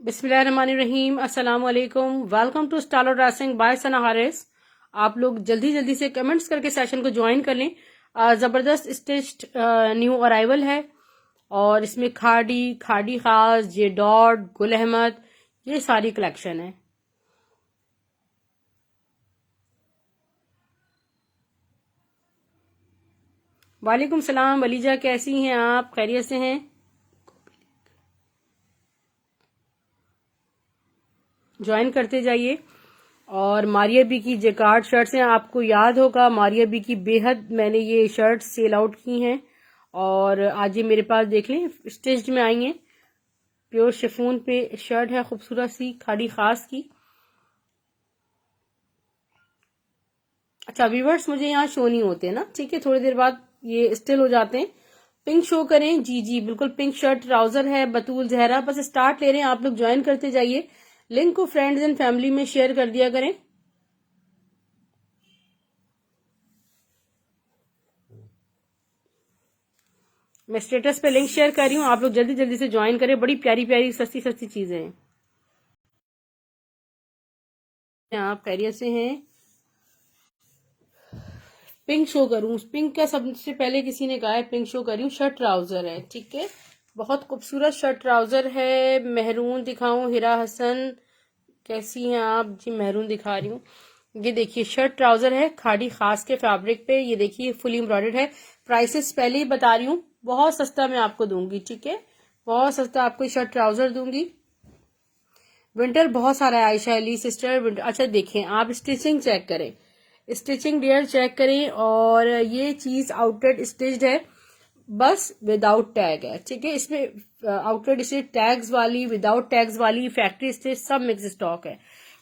बिस्मिल्लाहिर्रहमानिर्रहीम, अस्सलाम वालेकुम। Welcome to style dressing by Sana Haris. आप लोग जल्दी जल्दी से कमेंट्स करके सेशन को ज्वाइन कर लें। ज़बरदस्त स्टिच्ड न्यू अराइवल है और इसमें खाड़ी खाड़ी खास, जे डॉट, गुल अहमद, ये सारी कलेक्शन है। वालेकुम सलाम वलीजा, कैसी हैं आप? खैरियत से हैं? ज्वाइन करते जाइए। और मारिया बी की जेकार्ड शर्ट्स हैं, आपको याद होगा मारिया बी की बेहद मैंने ये शर्ट सेल आउट की हैं और आज ये मेरे पास देख लें स्टिच्ड में आई हैं। प्योर शिफॉन पे शर्ट है, खूबसूरत सी खाड़ी खास की। अच्छा व्यूवर्स, मुझे यहाँ शो नहीं होते ना, ठीक है, थोड़ी देर बाद ये स्टिल हो जाते हैं। पिंक शो करें, जी जी बिल्कुल, पिंक शर्ट ट्राउजर है, बतूल जहरा। बस स्टार्ट ले रहे हैं, आप लोग ज्वाइन करते जाइए। लिंक को फ्रेंड्स एंड फैमिली में शेयर कर दिया करें। मैं स्टेटस पे लिंक शेयर कर रही हूँ, आप लोग जल्दी जल्दी से ज्वाइन करें। बड़ी प्यारी प्यारी सस्ती सस्ती चीजें हैं। आप खैरियत से हैं? पिंक शो करूं, पिंक का सबसे पहले किसी ने कहा है पिंक शो कर रही हूँ। शर्ट ट्राउजर है, ठीक है, बहुत खूबसूरत शर्ट ट्राउजर है। मेहरून दिखाऊं? हिरा हसन कैसी हैं आप? जी मेहरून दिखा रही हूँ। ये देखिए शर्ट ट्राउजर है खाड़ी खास के फैब्रिक पे, ये देखिए फुली एम्ब्रॉयडर्ड है। प्राइसेस पहले ही बता रही हूँ, बहुत सस्ता मैं आपको दूंगी, ठीक है, बहुत सस्ता आपको शर्ट ट्राउजर दूंगी। विंटर बहुत सारा है आयशा अली सिस्टर, विंटर। अच्छा देखें आप, स्टिचिंग चेक करें, स्टिचिंग डियर चेक करें। और ये चीज आउटलेट स्टिच्ड है, बस विदाउट टैग है, ठीक है। इसमें आउटलेट स्टिच टैग्स वाली, विदाउट टैग्स वाली, फैक्ट्री स्टिच सब मिक्स स्टॉक है।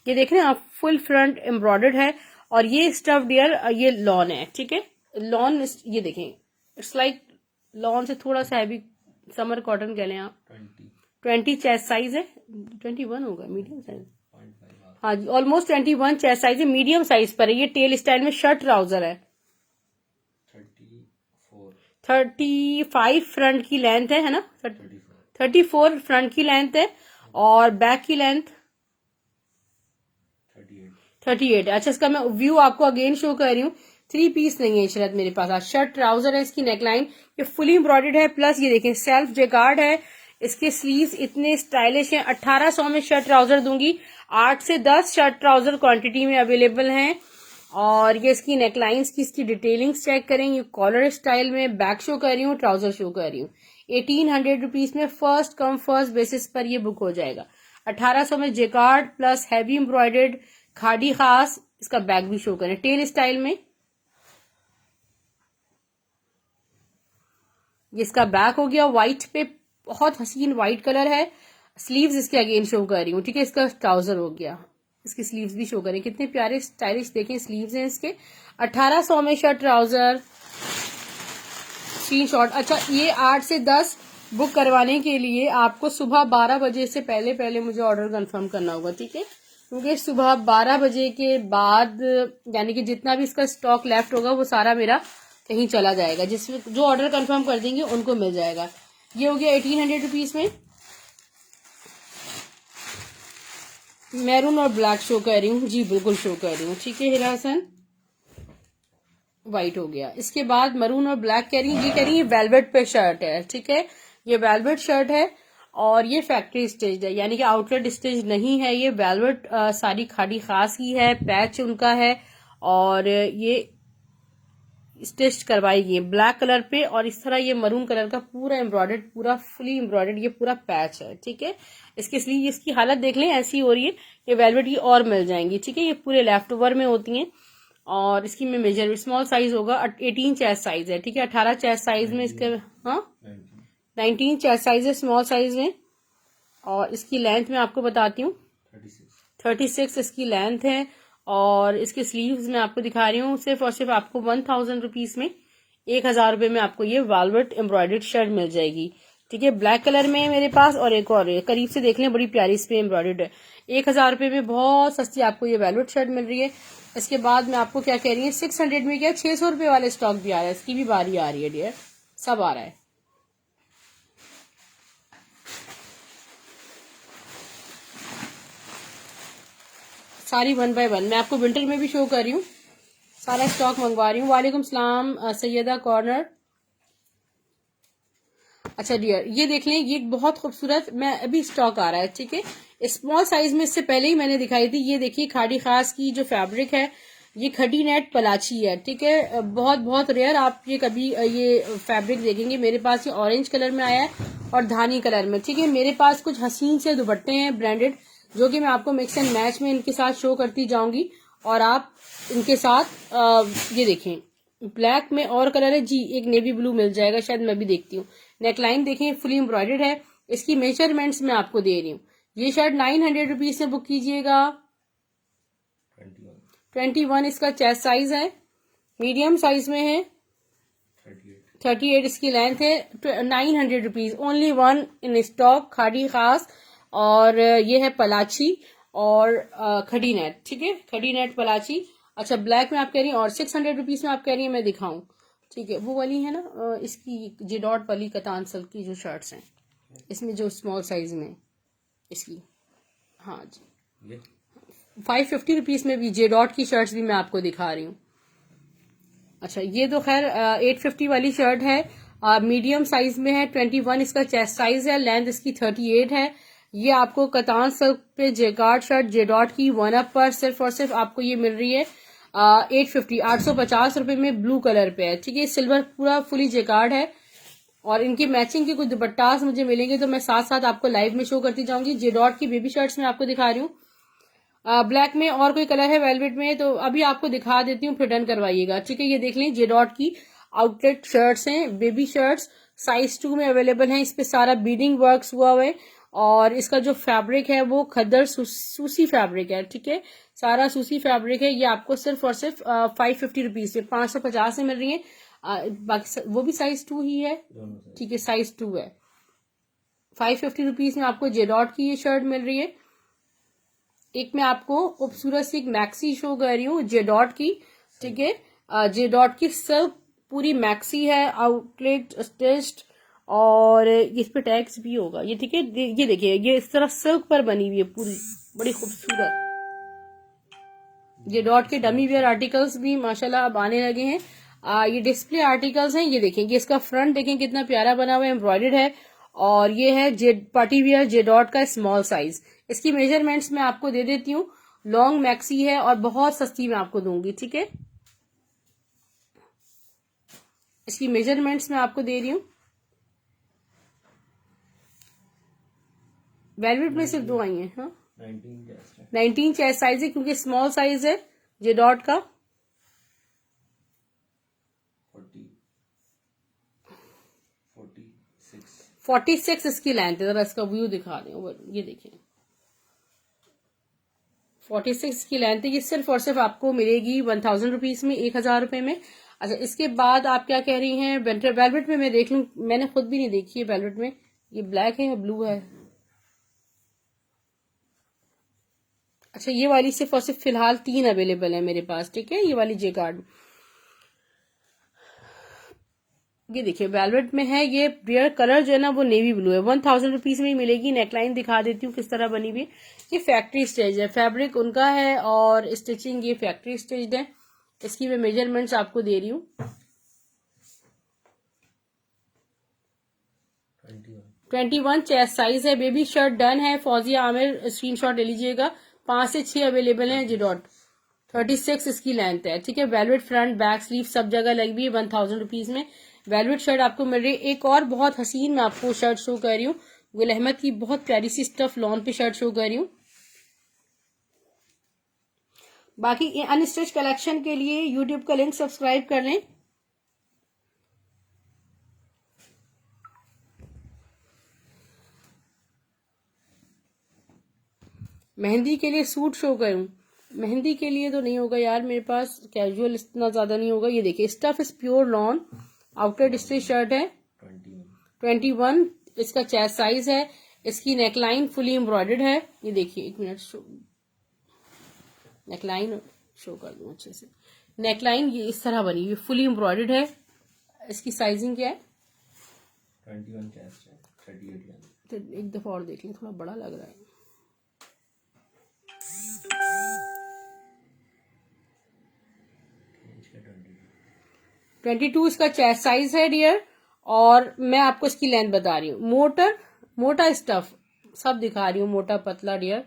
ये देख रहे हैं आप, फुल फ्रंट एम्ब्रॉयडर्ड है। और ये स्टफ डियर ये लॉन है, ठीक है, लॉन। ये देखें इट्स लाइक लॉन से थोड़ा सा हैवी, समर कॉटन कह लें आप। 20 चेस्ट साइज है, 21 होगा मीडियम साइज। हाँ जी, ऑलमोस्ट 21 चेस्ट साइज है, मीडियम साइज पर है। ये टेल स्टाइल में शर्ट ट्राउजर है। 35 फ्रंट की लेंथ है ना? 34 फ्रंट की लेंथ है और बैक की लेंथ 38 है। अच्छा इसका मैं व्यू आपको अगेन शो कर रही हूँ। 3 पीस नहीं है शरद मेरे पास आज। शर्ट ट्राउजर है, इसकी नेकलाइन ये फुली एम्ब्रॉयडर्ड है, प्लस ये देखें सेल्फ जेकार्ड है। इसके स्लीव्स इतने स्टाइलिश हैं। 1800 में शर्ट ट्राउजर दूंगी। 8 से 10 शर्ट ट्राउजर क्वांटिटी में अवेलेबल हैं। और ये इसकी नेकलाइंस की इसकी डिटेलिंग्स चेक करें। ये कॉलर स्टाइल में बैक शो कर रही हूँ, ट्राउजर शो कर रही हूँ। 1800 रुपीज में फर्स्ट कम फर्स्ट बेसिस पर ये बुक हो जाएगा। 1800 में जेकार्ड प्लस हैवी एम्ब्रॉयडर्ड खाड़ी खास। इसका बैक भी शो करें टेल स्टाइल में। ये इसका बैक हो गया व्हाइट पे, बहुत हसीन व्हाइट कलर है। स्लीव्स इसके अगेन शो कर रही हूँ, ठीक है। इसका ट्राउजर हो गया, इसकी स्लीव्स भी शो करें, कितने प्यारे स्टाइलिश देखें स्लीव्स हैं इसके। 1800 में शर्ट ट्राउजर, स्क्रीनशॉट। अच्छा ये 8 से 10 बुक करवाने के लिए आपको सुबह 12 बजे से पहले पहले मुझे ऑर्डर कंफर्म करना होगा, ठीक है, क्योंकि सुबह 12 बजे के बाद यानी कि जितना भी इसका स्टॉक लेफ्ट होगा वो सारा मेरा कहीं चला जाएगा। जिसमें जो ऑर्डर कंफर्म कर देंगे उनको मिल जाएगा। ये हो गया 1800 रुपीज में। मैरून और ब्लैक शो कर रही हूँ, जी बिल्कुल शो कर रही हूँ, ठीक है। हिरा हसन व्हाइट हो गया। इसके बाद मरून और ब्लैक कह रही है, ये कह रही है वेलवेट पे शर्ट है, ठीक है, ये वेलवेट शर्ट है और ये फैक्ट्री स्टिच है, यानी कि आउटलेट स्टिच नहीं है। ये वेलवेट सारी खाड़ी खास ही है, पैच उनका है और ये स्टिच करवाई गई ब्लैक कलर पे। और इस तरह ये मरून कलर का पूरा एम्ब्रॉयडर्ड, पूरा फुली एम्ब्रॉयडर्ड ये पूरा पैच है, ठीक है। इसकी इसलिए इसकी हालत देख लें ऐसी हो रही है। ये वेलवेट की और मिल जाएंगी, ठीक है, ये पूरे लेफ्ट ओवर में होती हैं। और इसकी में मेजर स्मॉल साइज होगा, 18 चेस्ट साइज है, ठीक है, 18 चेस्ट साइज में इसके। हाँ 19 चेस्ट साइज है स्मॉल साइज में, और इसकी लेंथ मैं आपको बताती हूँ 36 इसकी लेंथ है। और इसके स्लीव्स मैं आपको दिखा रही हूँ, सिर्फ और सिर्फ आपको 1000 रुपीज में, 1000 रुपये में आपको ये वेलवेट एम्ब्रॉयडर्ड शर्ट मिल जाएगी। ठीक है, ब्लैक कलर में है मेरे पास, और एक और करीब से देख लें, बड़ी प्यारी इस पे एम्ब्रॉयडर्ड है। 1000 रुपये में बहुत सस्ती आपको ये वेलवेट शर्ट मिल रही है। इसके बाद मैं आपको क्या कह रही है, 600 में क्या 600 रुपये वाले स्टॉक भी आ रहा है, इसकी भी बारी आ रही है डियर, सब आ रहा है। सारी 1 बाय 1 मैं आपको विंटर में भी शो कर रही हूँ, सारा स्टॉक मंगवा रही हूँ। वालेकुम सलाम सैयदा कॉर्नर। अच्छा डियर, ये देख लें, ये बहुत खूबसूरत मैं अभी स्टॉक आ रहा है। ठीक है, स्मॉल साइज में इससे पहले ही मैंने दिखाई थी। ये देखिए खाड़ी खास की जो फैब्रिक है, ये खड़ी नेट पलाची है। ठीक है, बहुत बहुत रेयर आप ये कभी ये फैब्रिक देखेंगे। मेरे पास ये ऑरेंज कलर में आया है और धानी कलर में। ठीक है, मेरे पास कुछ हसीन से दुपट्टे हैं ब्रांडेड, जो कि मैं आपको मिक्स एंड मैच में इनके साथ शो करती जाऊंगी, और आप इनके साथ ये देखें, ब्लैक में और कलर है जी, एक नेवी ब्लू मिल जाएगा शायद, मैं भी देखती हूँ। नेकलाइन देखें, फुली एम्ब्रॉयडर्ड है। इसकी मेजरमेंट्स मैं आपको दे रही हूँ। ये शर्ट 900 रुपीज से बुक कीजिएगा। 21 इसका चेस्ट साइज है, मीडियम साइज में है, 38 इसकी लेंथ है। 900 rupees, only one in stock, खाड़ी खास। और ये है पलाची और खड़ी नेट। ठीक है, खड़ी नेट पलाची। अच्छा, ब्लैक में आप कह रही हैं, और 600 रुपीज में आप कह रही हैं मैं दिखाऊं। ठीक है, वो वाली है ना इसकी जे डॉट वाली कतान सिल्क की जो शर्ट्स हैं, इसमें जो स्मॉल साइज में इसकी, हाँ जी, 550 रुपीज में भी जे डॉट की शर्ट्स भी मैं आपको दिखा रही हूँ। अच्छा, ये तो खैर 850 वाली शर्ट है, मीडियम साइज में है। 21 इसका चेस्ट साइज है, लेंथ इसकी 38 है। ये आपको कतान सिल्क पे जेकार्ड शर्ट जे डॉट की 1 अप पर सिर्फ और सिर्फ आपको ये मिल रही है 850 रुपए में, ब्लू कलर पे है। ठीक है, सिल्वर पूरा फुली जेकार्ड है, और इनकी मैचिंग के कुछ दुपट्टास मुझे मिलेंगे तो मैं साथ साथ आपको लाइव में शो करती जाऊंगी। जे डॉट की बेबी शर्ट्स में आपको दिखा रही हूँ। ब्लैक में और कोई कलर है वेलवेट में, तो अभी आपको दिखा देती हूँ, फिर डन करवाइएगा। ठीक है, ये देख लें, जे डॉट की आउटलेट शर्ट्स हैं, बेबी शर्ट्स, साइज 2 में अवेलेबल हैं। इस पे सारा बीडिंग वर्क्स हुआ हुआ है, और इसका जो फैब्रिक है वो खद्दर सूसी फैब्रिक है। ठीक है, सारा सूसी फैब्रिक है। ये आपको सिर्फ और सिर्फ 550 रुपीज से 550 से मिल रही है। बाकी वो भी साइज 2 ही है। ठीक है, साइज 2 है। 550 रुपीज में आपको जे डॉट की ये शर्ट मिल रही है। एक मैं आपको खूबसूरत सी एक मैक्सी शो कर रही हूँ जे डॉट की। ठीक है, जे डॉट की सिर्फ पूरी मैक्सी है, आउटलेट स्टिच्ड, और इस पे टैग्स भी होगा ये। ठीक है, ये देखिए, ये इस तरह सिल्क पर बनी हुई है पूरी, बड़ी खूबसूरत। ये डॉट के डमी वेयर आर्टिकल्स भी माशाल्लाह अब आने लगे हैं। ये डिस्प्ले आर्टिकल्स हैं। ये देखें, ये इसका फ्रंट देखें कितना प्यारा बना हुआ है, एम्ब्रॉयडर्ड है, और ये है जे पार्टी वेयर जे डॉट का स्मॉल साइज। इसकी मेजरमेंट्स मैं आपको दे देती हूँ। लॉन्ग मैक्सी है और बहुत सस्ती मैं आपको दूंगी। ठीक है, इसकी मेजरमेंट्स मैं आपको दे रही हूँ। वेलवेट में सिर्फ 2 आई हैं। हाँ, 19 चेस्ट साइज है, क्योंकि स्मॉल साइज है जे डॉट का। 46 इसकी लेंथ है। जरा इसका व्यू दिखा दें, ये देखिए, 46 की लेंथ है। ये सिर्फ और सिर्फ आपको मिलेगी 1000 रुपीज में, 1000 रुपए में। अच्छा, इसके बाद आप क्या कह रही हैं, वेलवेट में मैं देख लूं, मैंने खुद भी नहीं देखी है वेलवेट में, ये ब्लैक है या ब्लू है। अच्छा, ये वाली सिर्फ और सिर्फ फिलहाल 3 अवेलेबल है मेरे पास। ठीक है, ये वाली जे कार्ड, ये देखिए वेलवेट में है। ये बियर कलर जो है ना वो नेवी ब्लू है। 1000 रुपीज में ही मिलेगी। नेकलाइन दिखा देती हूँ किस तरह बनी हुई। ये फैक्ट्री स्टेज है, फैब्रिक उनका है, और स्टिचिंग ये फैक्ट्री स्टेज है। इसकी मैं मेजरमेंट्स आपको दे रही हूँ। 21 चेस्ट साइज है। बेबी शर्ट डन है। फौजिया आमिर स्क्रीनशॉट ले लीजिएगा। 5 से 6 अवेलेबल है जी डॉट। 36 इसकी लेंथ है। ठीक है, वेलवेट फ्रंट बैक स्लीव सब जगह लगी हुई है। 1000 रुपीज में वेलवेट शर्ट आपको मिल रही है। एक और बहुत हसीन मैं आपको शर्ट शो कर रही हूँ, गुल अहमद की बहुत प्यारी सी स्टफ लॉन पे शर्ट शो कर रही हूँ। बाकी अनस्टिच कलेक्शन के लिए यूट्यूब का लिंक सब्सक्राइब कर लें। मेहंदी के लिए सूट शो करूं? मेहंदी के लिए तो नहीं होगा यार मेरे पास, कैजुअल इतना ज्यादा नहीं होगा। ये देखिए, stuff is pure lawn, outer stitch shirt है, 21 इसका चेस्ट साइज है। इसकी नेकलाइन फुली एम्ब्रॉयडर्ड है। ये देखिए, एक मिनट नेकलाइन शो कर दूं अच्छे से। नेकलाइन ये इस तरह बनी हुई फुली एम्ब्रॉयडर्ड है। इसकी साइजिंग क्या है? 21 चेस्ट है, 38 लेंथ। तो एक दफा और देख लें, थोड़ा बड़ा लग रहा है। 22 इसका चेस्ट साइज है डियर। और मैं आपको इसकी लेंथ बता रही हूँ। मोटा स्टफ सब दिखा रही हूँ, मोटा पतला डियर।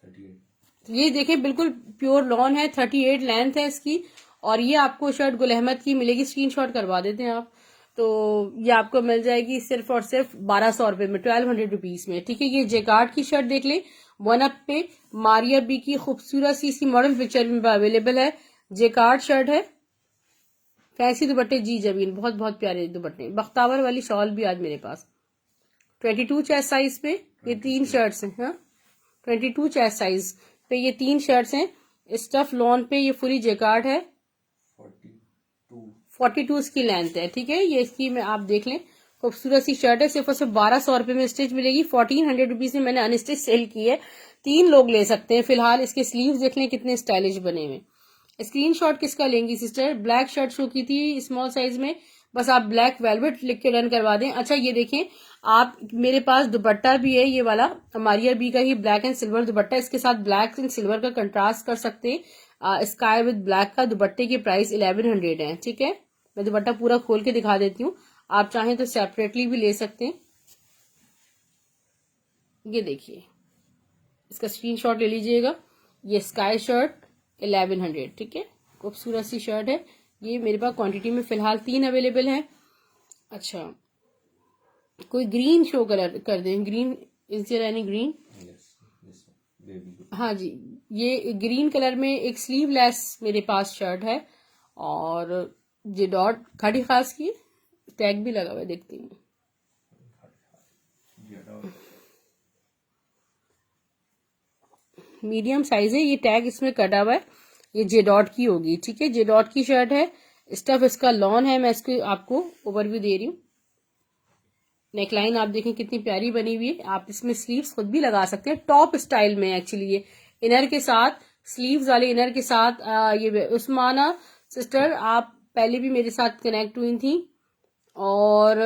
38। ये देखिए, बिल्कुल प्योर लॉन है, 38 लेंथ है इसकी। और ये आपको शर्ट गुल अहमद की मिलेगी, स्क्रीनशॉट करवा देते हैं आप। तो ये आपको मिल जाएगी सिर्फ और सिर्फ 1200 रुपए में, 1200 रुपीज में। ठीक है, ये जेकार्ड की शर्ट देख लें, 1 अप पे मारिया बी की खूबसूरत सी इसकी मॉडल पिक्चर में अवेलेबल है। जेकार्ड शर्ट है, फैंसी दुपट्टे जी जबीन, बहुत बहुत प्यारे दुपट्टे। बख्तावर वाली शॉल भी आज मेरे पास 22 चेस्ट साइज पे ये 3 शर्ट्स हैं। हाँ, 22 चेस्ट साइज पे ये 3 शर्ट्स हैं। स्टफ लॉन पे ये फुली जेकार्ड है, 42 इसकी लेंथ है। ठीक है, ये इसकी में आप देख लें, खूबसूरत सी शर्ट है। सिर्फ और सिर्फ 1200 रुपए में स्टिच मिलेगी। 1400 रुपीज में मैंने अनस्टिच सेल की है, 3 लोग ले सकते हैं फिलहाल। इसके स्लीव्स देख लें कितने स्टाइलिश बने हुए। स्क्रीनशॉट किसका लेंगी सिस्टर? ब्लैक शर्ट शो की थी स्मॉल साइज में, बस आप ब्लैक वेलवेट लिख के डन करवा दें। अच्छा, ये देखें आप, मेरे पास दुपट्टा भी है ये वाला, मारिया बी का ही ब्लैक एंड सिल्वर दुपट्टा। इसके साथ ब्लैक एंड सिल्वर का कंट्रास्ट कर सकते हैं। स्काई विद ब्लैक का दुपट्टे की प्राइस 1100 है। ठीक है, मैं दुपट्टा पूरा खोल के दिखा देती हूँ, आप चाहें तो सेपरेटली भी ले सकते हैं। ये देखिए, इसका स्क्रीनशॉट ले लीजिएगा। ये स्काई शर्ट 1100। ठीक है, खूबसूरत सी शर्ट है। ये मेरे पास क्वांटिटी में फिलहाल 3 अवेलेबल है। अच्छा, कोई ग्रीन शो कलर कर दें। Green, is there any green? हाँ जी, ये ग्रीन कलर में एक स्लीवलेस मेरे पास शर्ट है, और ये डॉट खाड़ी खास की टैग भी लगा हुआ है, देखती हूँ। मीडियम साइज है, ये टैग इसमें कटा हुआ है, ये जे डॉट की होगी। ठीक है, जे डॉट की शर्ट है। स्टफ इसका लॉन है, मैं इसको आपको ओवरव्यू दे रही हूँ। नेकलाइन आप देखें कितनी प्यारी बनी हुई है। आप इसमें स्लीव्स खुद भी लगा सकते हैं, टॉप स्टाइल में एक्चुअली। ये इनर के साथ, स्लीव्स वाले इनर के साथ। ये उस्माना सिस्टर, आप पहले भी मेरे साथ कनेक्ट हुई थी, और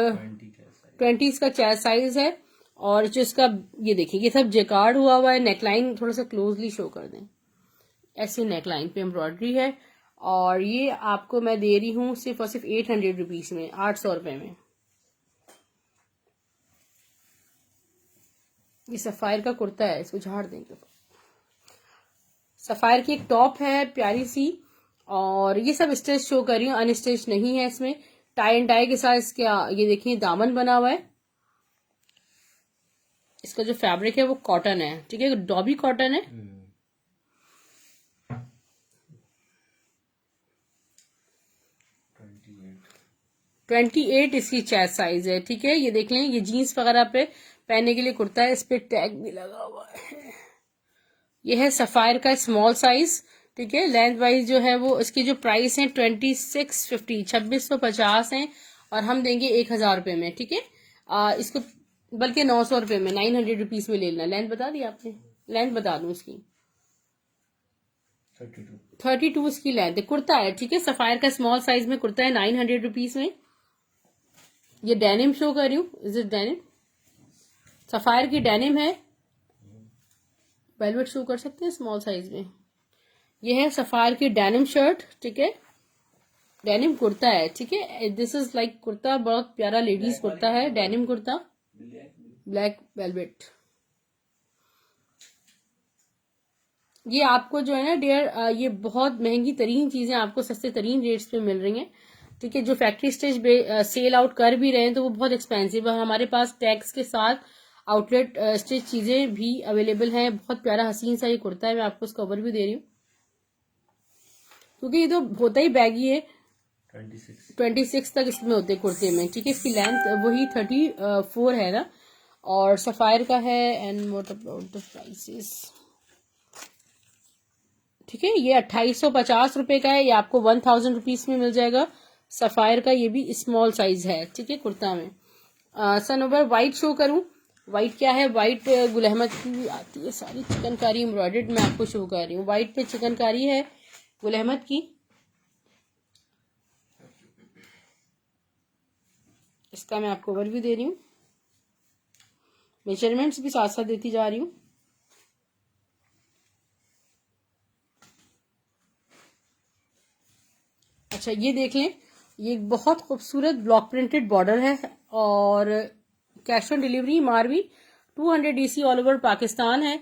20 का चेस्ट साइज है। और जो इसका, ये देखिए, ये सब जेकार्ड हुआ है। नेकलाइन थोड़ा सा क्लोजली शो कर दें, ऐसे नेकलाइन पे एम्ब्रॉयडरी है। और ये आपको मैं दे रही हूँ सिर्फ और सिर्फ 800 रुपीज में, 800 रुपए में। ये सफायर का कुर्ता है, इसको झाड़ देंगे। सफायर की एक टॉप है प्यारी सी, और ये सब स्टिच शो कर रही हूँ, अनस्टिच नहीं है इसमें। टाई एंड डाई के साथ इसका ये देखिए दामन बना हुआ है। इसका जो फैब्रिक है वो कॉटन है। ठीक है, डॉबी कॉटन है। 28 इसकी चेस्ट साइज है। ठीक है, ये देख लें, ये जीन्स वगैरह पे पहनने के लिए कुर्ता है, इस पे टैग भी लगा हुआ है। ये है सफायर का स्मॉल साइज। ठीक है, लेंथ वाइज जो है वो, इसकी जो प्राइस है 2650, 2650 है, और हम देंगे 1000 रुपए में। ठीक है, इसको बल्कि 900 रुपए में, 900 रुपीज में ले लेना। लेंथ बता दी आपने? लेंथ बता दूं इसकी, 32 इसकी लेंथ है। कुर्ता है, ठीक है, सफायर का स्मॉल साइज में कुर्ता है, 900 रुपीज में। ये डेनिम शो कर रही हूँ, इज इट डेनिम? सफायर की डेनिम है, वेलवेट शो कर सकते हैं स्मॉल साइज में। ये है सफायर की डेनिम शर्ट। ठीक है, डेनिम कुर्ता है। ठीक है, दिस इज लाइक कुर्ता, बहुत प्यारा लेडीज कुर्ता है, डेनिम कुर्ता, ब्लैक वेलवेट। ये आपको जो है ना डियर, ये बहुत महंगी तरीन चीजें आपको सस्ते तरीन रेट्स पे मिल रही हैं। ठीक है, जो फैक्ट्री स्टिच सेल आउट कर भी रहे हैं तो वो बहुत एक्सपेंसिव है। हमारे पास टैक्स के साथ आउटलेट स्टिच चीजें भी अवेलेबल हैं। बहुत प्यारा हसीन सा ये कुर्ता है, मैं आपको इसका ओवर भी दे रही हूँ, क्योंकि ये तो होता ही बैगी है। 26 तक इसमें होते कुर्ते में। ठीक है, इसकी लेंथ वही 34 है ना, और सफ़ायर का है। And what about the prices? ठीक है, ये 2850 रुपये का है, ये आपको 1000 रुपीज़ में मिल जाएगा। सफ़ायर का ये भी स्मॉल साइज है, ठीक है, कुर्ता में। सनोवर वाइट शो करूं? वाइट क्या है? वाइट गुल अहमद की आती है सारी चिकनकारी एम्ब्रॉयडर्ड, मैं आपको शो कर रही हूँ। वाइट पे चिकनकारी है गुल अहमद की। इसका मैं आपको ओवरव्यू दे रही हूँ, मेजरमेंट्स भी साथ साथ देती जा रही हूँ। अच्छा, ये देख लें, ये एक बहुत खूबसूरत ब्लॉक प्रिंटेड बॉर्डर है और cash on delivery Marvi 200 DC all over Pakistan है।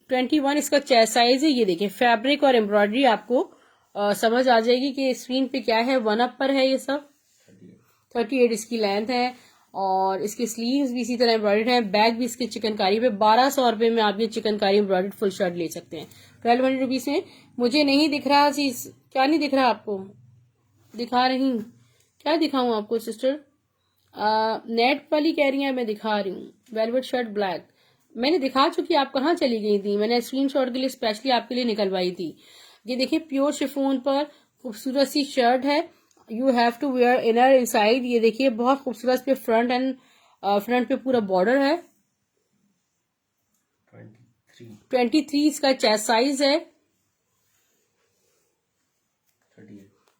21 इसका चेस्ट साइज है। ये देखिए फैब्रिक और एम्ब्रॉयडरी आपको समझ आ जाएगी कि स्क्रीन पे क्या है। 1 अप पर है ये सब। 38 इसकी लेंथ है और इसके स्लीव्स भी इसी तरह एम्ब्रॉयडर्ड है। बैक भी इसके चिकनकारी पे 1200 रुपये में आप ये चिकनकारी एम्ब्रॉयडर्ड फुल शर्ट ले सकते हैं 1200 रुपीज में। मुझे नहीं दिख रहा चीज, क्या नहीं दिख रहा आपको? दिखा रही हूँ, क्या दिखाऊं आपको सिस्टर? नेट वाली कह रही है, मैं दिखा रही हूँ। वेलवेट शर्ट ब्लैक मैंने दिखा चुकी, आप कहाँ चली गई थी? मैंने स्क्रीनशॉट के लिए स्पेशली आपके लिए निकलवाई थी। ये देखिए प्योर शिफॉन पर खूबसूरत सी शर्ट है। You have to wear inner inside. ये देखिए बहुत खूबसूरत पे फ्रंट पे पूरा बॉर्डर है। 23 इसका चेस्ट साइज है।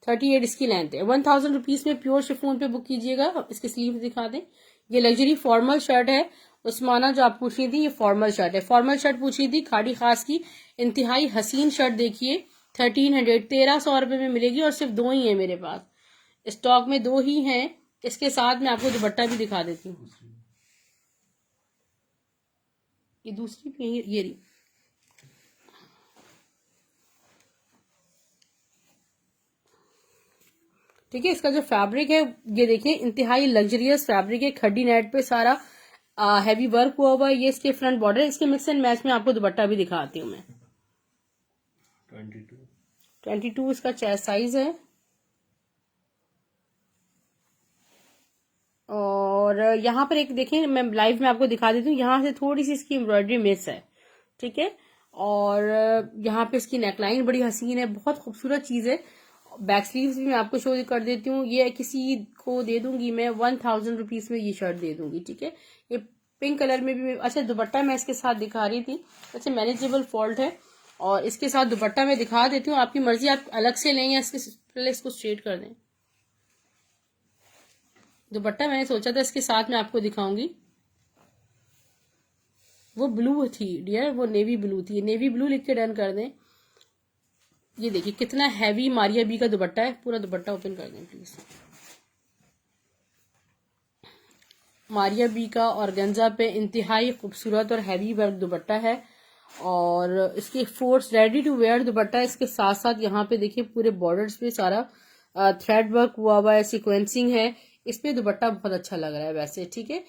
38 इसकी लेंथ है। 1000 रुपीज में प्योर शिफॉन पे बुक कीजिएगा। इसके स्लीव दिखा दें। ये लग्जरी फॉर्मल शर्ट है। उस्माना जो आप पूछ रही थी, ये फॉर्मल शर्ट है। फॉर्मल शर्ट पूछ रही थी खाड़ी खास की, इंतहाई हसीन शर्ट देखिए 1300 1300 रुपये में मिलेगी और सिर्फ 2 ही है मेरे पास, स्टॉक में 2 ही हैं। इसके साथ मैं आपको दुपट्टा भी दिखा देती हूँ। ये दूसरी भी ये रही। ठीक है, इसका जो फैब्रिक है ये देखिए इंतहाई लग्जरियस फैब्रिक है। खड्डी नेट पे सारा हैवी वर्क हुआ हुआ है। ये इसके फ्रंट बॉर्डर, इसके मिक्स एंड मैच में आपको दुपट्टा भी दिखाती हूँ मैं। 22 इसका चेस्ट साइज है और यहाँ पर एक देखें, मैं लाइव में आपको दिखा देती हूँ। यहाँ से थोड़ी सी इसकी एम्ब्रॉयडरी मिस है, ठीक है। और यहाँ पे इसकी नेकलाइन बड़ी हसीन है, बहुत खूबसूरत चीज है। बैक स्लीव्स भी मैं आपको शो कर देती हूँ। ये किसी को दे दूंगी मैं 1000 रुपीज में ये शर्ट दे दूंगी, ठीक है। ये पिंक कलर में भी। अच्छा, दुपट्टा मैं इसके साथ दिखा रही थी। अच्छा, मैनेजेबल फॉल्ट है और इसके साथ दुपट्टा मैं दिखा देती हूँ। आपकी मर्जी, आप अलग से लें या पहले इसको स्ट्रेट कर दें। दुपट्टा मैंने सोचा था इसके साथ मैं आपको दिखाऊंगी। वो ब्लू थी डियर, वो नेवी ब्लू थी। नेवी ब्लू लिख के डन कर दें। ये देखिए कितना हैवी मारिया बी का दुपट्टा है। पूरा दुपट्टा ओपन कर दें प्लीज। मारिया बी का ऑर्गेन्जा पे इंतहाई खूबसूरत और हैवी वर्क दुपट्टा है और इसके फोर्स रेडी टू वेयर दुपट्टा है। इसके साथ साथ यहाँ पे देखिए पूरे बॉर्डर्स पे सारा थ्रेड वर्क हुआ हुआ है, सीक्वेंसिंग है। इस पे दुपट्टा बहुत अच्छा लग रहा है वैसे, ठीक है।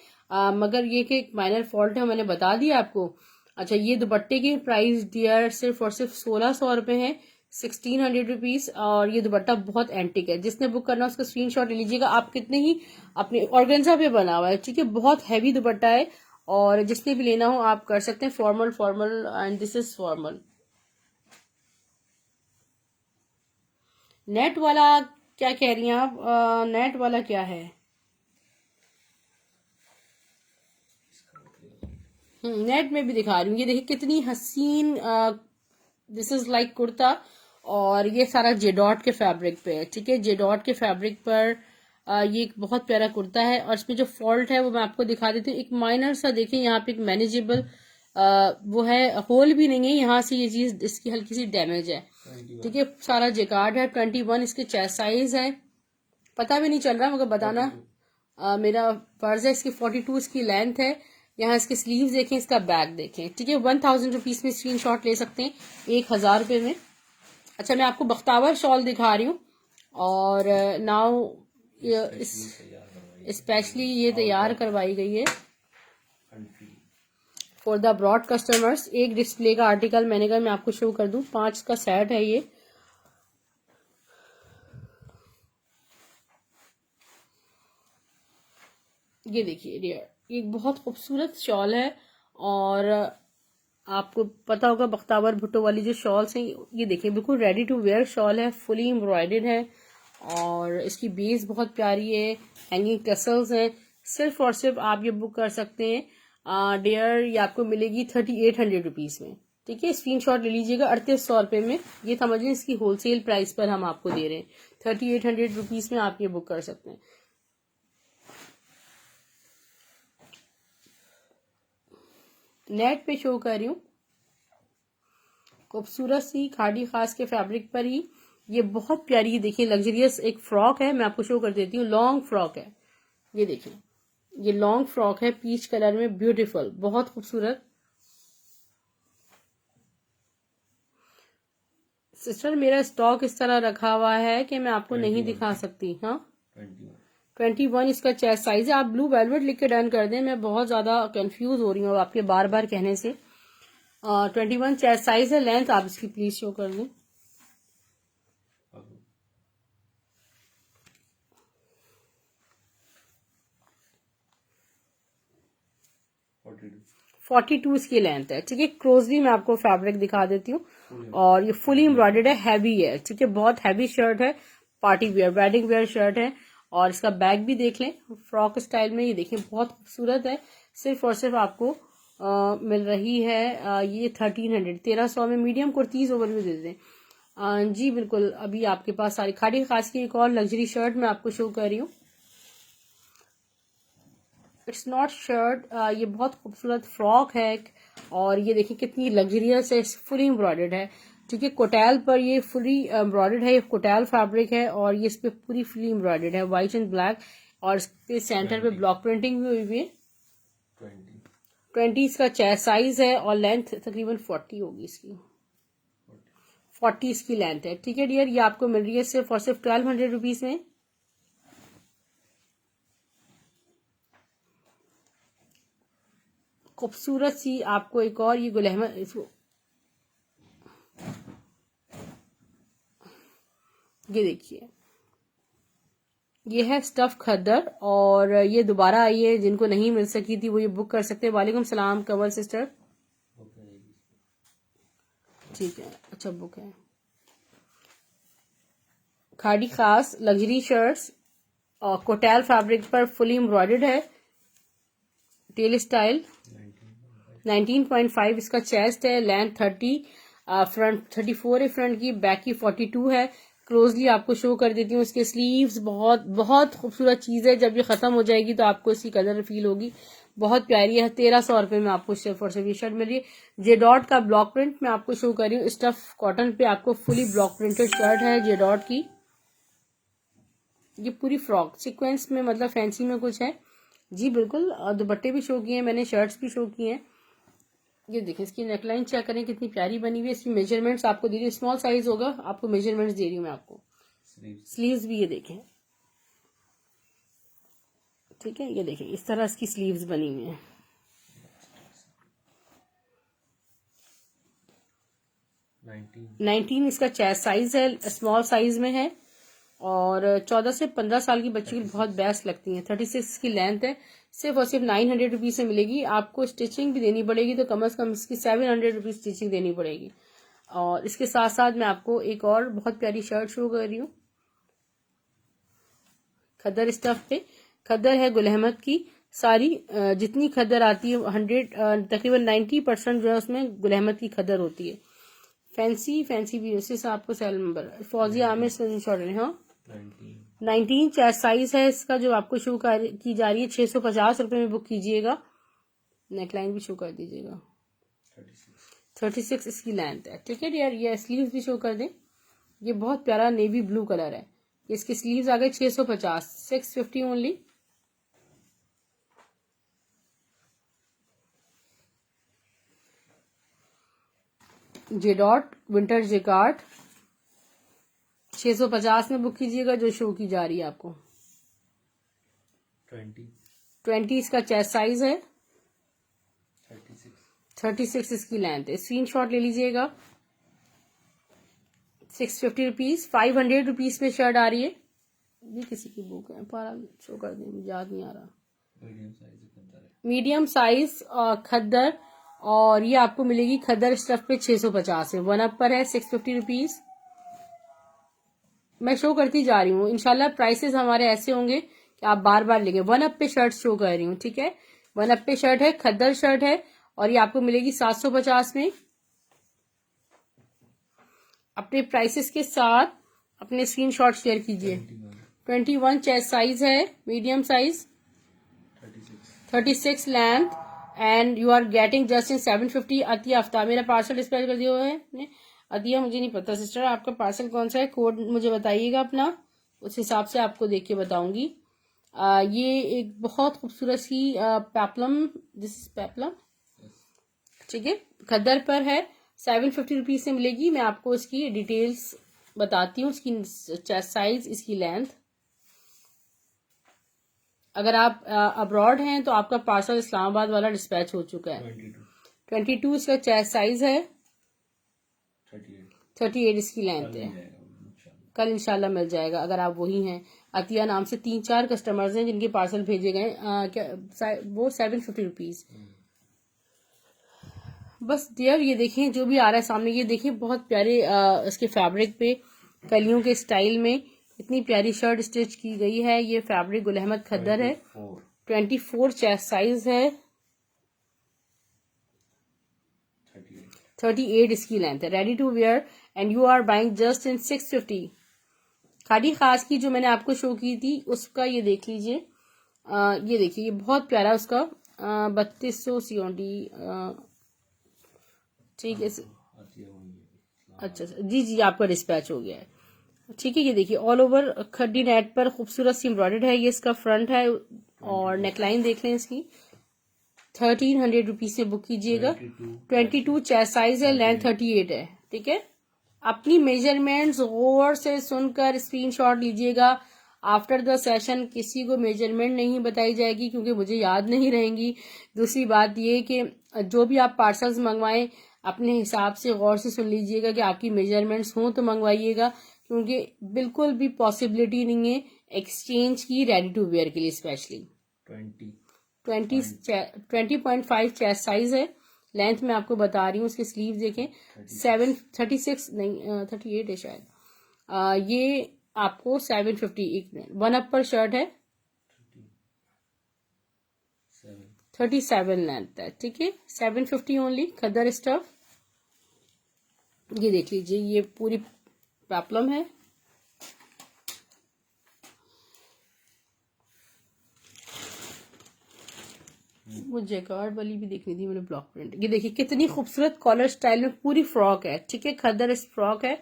मगर ये कि एक माइनर फॉल्ट है, मैंने बता दिया आपको। अच्छा, ये दुपट्टे की प्राइस डियर सिर्फ और सिर्फ 1600 रुपये है, 1600 रुपीज। और ये दुपट्टा बहुत एंटिक है। जिसने बुक करना है उसका स्क्रीनशॉट ले लीजिएगा। आप कितने ही अपने ऑर्गेन्जा पे बना हुआ है, ठीक है, बहुत हैवी दुपट्टा है और जिसने भी लेना हो आप कर सकते हैं। Formal and this is formal. Net वाला क्या कह रही हैं आप? नेट वाला क्या है? नेट में भी दिखा रही हूँ। ये देखिए कितनी हसीन, दिस इज लाइक कुर्ता और ये सारा जेडॉट के फैब्रिक पे है, ठीक है। जेडॉट के फैब्रिक पर ये एक बहुत प्यारा कुर्ता है और इसमें जो फॉल्ट है वो मैं आपको दिखा देती हूँ। एक माइनर सा देखिए यहाँ पे एक मैनेजेबल वो है, होल भी नहीं है यहाँ से। ये चीज इसकी हल्की सी डैमेज है, ठीक है। सारा जेकार्ड है। 21 इसके चेस्ट साइज है। पता भी नहीं चल रहा मगर बताना मेरा फर्ज है। इसकी 42 इसकी लेंथ है। यहाँ इसके स्लीव्स देखें, इसका बैक देखें, ठीक है। 1000 रुपीज में स्क्रीनशॉट ले सकते हैं 1000 रुपये में। अच्छा, मैं आपको बख्तावर शॉल दिखा रही हूँ और नाउ स्पेशली ये तैयार करवाई गई है फॉर द ब्रॉड कस्टमर्स। एक डिस्प्ले का आर्टिकल मैंने कहा मैं आपको शो कर दूं। 5 का सेट है ये। देखिए डियर, एक बहुत खूबसूरत शॉल है और आपको पता होगा बख्तावर भुट्टो वाली जो शॉल्स हैं, ये देखिए बिल्कुल रेडी टू वेयर शॉल है, फुली एम्ब्रॉयडर्ड है और इसकी बेस बहुत प्यारी है, हैंगिंग टसल्स हैं। सिर्फ और सिर्फ आप ये बुक कर सकते हैं डियर, ये आपको मिलेगी 3800 रुपीज़ में। ठीक है, स्क्रीनशॉट ले लीजिएगा। 3800 रुपये में ये समझ लें, इसकी होलसेल प्राइस पर हम आपको दे रहे हैं। 3800 रुपीज़ में आप ये बुक कर सकते हैं। नेट पे शो कर रही हूँ, खूबसूरत सी खाड़ी खास के फैब्रिक पर ही ये बहुत प्यारी, देखिए लग्जरियस एक फ्रॉक है। मैं आपको शो कर देती हूँ, लॉन्ग फ्रॉक है। ये देखिए, ये लॉन्ग फ्रॉक है पीच कलर में, ब्यूटीफुल, बहुत खूबसूरत। सिस्टर मेरा स्टॉक इस तरह रखा हुआ है कि मैं आपको नहीं दिखा सकती। हाँ, 21 इसका चेस्ट साइज है। आप ब्लू वेलवेट लिख के डन कर दें, मैं बहुत ज्यादा कंफ्यूज हो रही हूँ आपके बार बार कहने से। 21 चेस्ट साइज है। लेंथ आप इसकी प्लीज शो कर दें। फोर्टी टू इसकी लेंथ है। ठीक है, क्लोजली मैं आपको फैब्रिक दिखा देती हूँ और ये फुली एम्ब्रॉयडर्ड है, हैवी है। ठीक है, बहुत हैवी शर्ट है, party wear wedding where shirt है। और इसका बैग भी देख लें फ्रॉक स्टाइल में, ये देखिए बहुत खूबसूरत है। सिर्फ और सिर्फ आपको मिल रही है ये 1300, 1300 में। मीडियम कुर्तीज ओवरव्यू दे दें। जी बिल्कुल, अभी आपके पास सारी खाड़ी खास की एक और लग्जरी शर्ट मैं आपको शो कर रही हूँ। इट्स नॉट शर्ट, ये बहुत खूबसूरत फ्रॉक है और ये देखिए कितनी लग्जरियस है, फुली एम्ब्रॉयडर्ड है। ठीक है, कोटैल पर ये फुली एम्ब्रॉयडर्ड है, ये कोटैल फैब्रिक है और ये इस पे पूरी फुली एम्ब्रॉयडर्ड है, व्हाइट एंड ब्लैक। और इसके सेंटर पे ब्लॉक प्रिंटिंग भी हुई है। 20 इसका चेस्ट साइज है और लेंथ तकरीबन 40 होगी इसकी, 40 इसकी लेंथ है। ठीक है डियर, ये आपको मिल रही है सिर्फ और सिर्फ 1200 रुपीज में। खूबसूरत सी आपको एक और ये गुल अहमद, इसको ये देखिए, ये है स्टफ खद्दर और ये दोबारा आई है, जिनको नहीं मिल सकी थी वो ये बुक कर सकते हैं। वालेकुम सलाम कंवल सिस्टर। ठीक है, अच्छा बुक है। खाड़ी खास लग्जरी शर्ट्स और कोटैल फैब्रिक पर फुली एम्ब्रॉयडर्ड है, टेल स्टाइल। 19.5 इसका चेस्ट है, लेंथ 30, फ्रंट 34 है फ्रंट की, बैक की 42 है। क्लोजली आपको शो कर देती हूँ इसके स्लीव्स, बहुत बहुत खूबसूरत चीज है। जब ये खत्म हो जाएगी तो आपको इसकी कलर फील होगी, बहुत प्यारी है। 1300 रुपये में आपको सिर्फ और सिर्फ ये शर्ट मिल रही है। जे डॉट का ब्लॉक प्रिंट मैं आपको शो कर रही हूँ, स्टफ कॉटन पे आपको फुली ब्लॉक प्रिंटेड शर्ट है जे डॉट की। ये पूरी फ्रॉक सीक्वेंस में, मतलब फैंसी में कुछ है। जी बिल्कुल, दुपट्टे भी शो किए हैं मैंने, शर्ट्स भी शो किए हैं। ये देखिए, इसकी नेकलाइन चेक करें कितनी प्यारी बनी हुई है। इसकी मेजरमेंट्स आपको दे रही है, स्मॉल साइज होगा, आपको मेजरमेंट्स दे रही हूँ मैं आपको। स्लीव्स भी ये देखें, ठीक है, ये देखें इस तरह इसकी स्लीव्स बनी हुई है। नाइनटीन इसका चेस्ट साइज है, स्मॉल साइज में है और 14 से 15 साल की बच्ची की बहुत बेस्ट लगती है। 36 की लेंथ है। सिर्फ और सिर्फ 900 रुपीज से मिलेगी। आपको स्टिचिंग भी देनी पड़ेगी तो कम से कम इसकी 700 रुपीज स्टिचिंग देनी पड़ेगी। और इसके साथ साथ मैं आपको एक और बहुत प्यारी शर्ट शो कर रही हूँ, खद्दर स्टफ पे। खद्दर है गुल अहमद की, सारी जितनी खद्दर आती है 100 तकरीबन 90% जो है उसमें गुल अहमद की खद्दर होती है। फैंसी भी उसी आपको sale number Fauzia Aamir short है। हाँ, 19 चेस्ट साइज है इसका, जो आपको शो की जा रही है 650 रुपये में बुक कीजिएगा। नेकलाइन भी शो कर दीजिएगा। 36 इसकी लेंथ है। ठीक है यार, ये स्लीव्स भी शो कर दें। ये बहुत प्यारा नेवी ब्लू कलर है। इसके स्लीव्स आ गए 650, 650 only. J dot winter jacquard 650 में बुक कीजिएगा, जो शो की जा रही है आपको। 20 इसका चेस्ट साइज है, 36 इसकी लेंथ है। स्क्रीनशॉट ले लीजिएगा। 650 रुपीज, 500 रुपीज पे शर्ट आ रही है। ये किसी की बुक है, पर शो कर दें, मुझे याद नहीं आ रहा। मीडियम साइज खद्दर है। मीडियम साइज खद्दर, और ये आपको मिलेगी खद्दर स्टफ पे 650 में। वन अप पर है 650 रुपीज। मैं शो करती जा रही हूँ, इंशाल्लाह प्राइसेस हमारे ऐसे होंगे कि आप बार बार लेंगे। वन अप पे शर्ट शो कर रही हूँ, ठीक है। वन अप पे शर्ट है, खद्दर शर्ट है, और ये आपको मिलेगी 750 में। अपने प्राइसेस के साथ अपने स्क्रीनशॉट शेयर कीजिए। 21 चेस्ट साइज है, medium size 36 length, and you are getting just in 750। Atiya Aftab, मेरा पार्सल डिस्पैच कर दिया हुआ है अतिया, मुझे नहीं पता सिस्टर आपका पार्सल कौन सा है, कोड मुझे बताइएगा अपना, उस हिसाब से आपको देख के बताऊंगी। ये एक बहुत खूबसूरत सी पेप्लम, दिस इज पेप्लम, ठीक है, खद्दर पर है। 750 रुपीज से मिलेगी। मैं आपको इसकी डिटेल्स बताती हूँ, इसकी चेस्ट साइज, इसकी लेंथ। अगर आप अब्रॉड हैं तो आपका पार्सल इस्लामाबाद वाला डिस्पैच हो चुका है। 22 इसका चेस्ट साइज है, 38 इसकी लेंथ है। कल इंशाल्लाह मिल जाएगा अगर आप वही हैं। अतिया नाम से 3-4 कस्टमर्स हैं जिनके पार्सल भेजे गए, वो 750 रुपीज। बस डियर, ये देखें जो भी आ रहा है सामने, ये देखें बहुत प्यारे इसके फैब्रिक पे कलियों के स्टाइल में इतनी प्यारी शर्ट स्टिच की गई है। ये फैब्रिक गुल अहमद खद्दर है, 24 चेस्ट साइज है, 38 इसकी लेंथ है। Ready to wear and you are buying just in 650। Khadi खास की जो मैंने आपको शो की थी उसका ये देख लीजिए, ये देखिए, ये बहुत प्यारा उसका 3200 COD, ठीक है। अच्छा जी जी, आपका डिस्पैच हो गया है, ठीक है। ये देखिए ऑल ओवर खड्डी नेट पर खूबसूरत सी एम्ब्रॉयडर्ड है। ये इसका फ्रंट है, और नेकलाइन देख लें इसकी। 1300 रुपीज से बुक कीजिएगा। 22 चेस्ट साइज है, लेंथ 38 है, ठीक है। अपनी मेजरमेंट्स गौर से सुनकर स्क्रीनशॉट लीजिएगा। आफ्टर द सेशन किसी को मेजरमेंट नहीं बताई जाएगी क्योंकि मुझे याद नहीं रहेंगी। दूसरी बात ये कि जो भी आप पार्सल्स मंगवाएं अपने हिसाब से गौर से सुन लीजिएगा कि आपकी मेजरमेंट्स हों तो मंगवाइएगा, क्योंकि बिल्कुल भी पॉसिबिलिटी नहीं है एक्सचेंज की रेडी टू वेयर के लिए। स्पेशली 20.5 चेस्ट साइज है, लेंथ में आपको बता रही हूँ। उसके स्लीव देखें, 36 नहीं 38 है शायद। ये आपको 750 वन अप पर शर्ट है, 37 लेंथ है, ठीक है। 750 ओनली, खद्दर स्टफ। ये देख लीजिए, ये पूरी पेप्लम है। वो जैकार्ड वाली भी देखनी थी मैंने, ब्लॉक प्रिंट। ये देखिए कितनी खूबसूरत कॉलर स्टाइल में पूरी फ्रॉक है, ठीक है। खद्दर फ्रॉक है,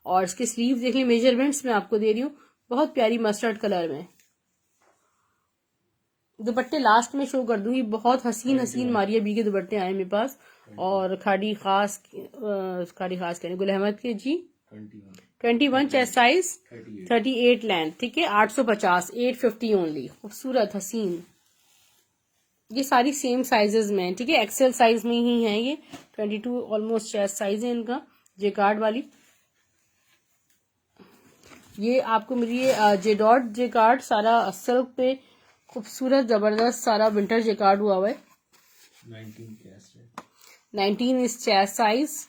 और इसके स्लीव देख लीजिए, मेजरमेंट्स में आपको दे रही हूँ, बहुत प्यारी मस्टर्ड कलर में। दुपट्टे लास्ट में शो कर दूंगी। बहुत हसीन हसीन मारिया बी के दुपट्टे आए मेरे पास, और खाड़ी खास कहने गुल अहमद के जी। 21 चेस्ट साइज, 38 लेंथ, ठीक है। 850, 850 ओनली। खूबसूरत हसीन, ये सारी सेम साइजेस में है, ठीक है। एक्सेल साइज में ही है ये। 22 ऑलमोस्ट चेस्ट साइज है इनका। जेकार्ड वाली ये आपको मिली है, जेकार्ड सारा सिल्क पे खूबसूरत जबरदस्त सारा विंटर जेकार्ड हुआ हुआ है। 19 इज चेस्ट साइज,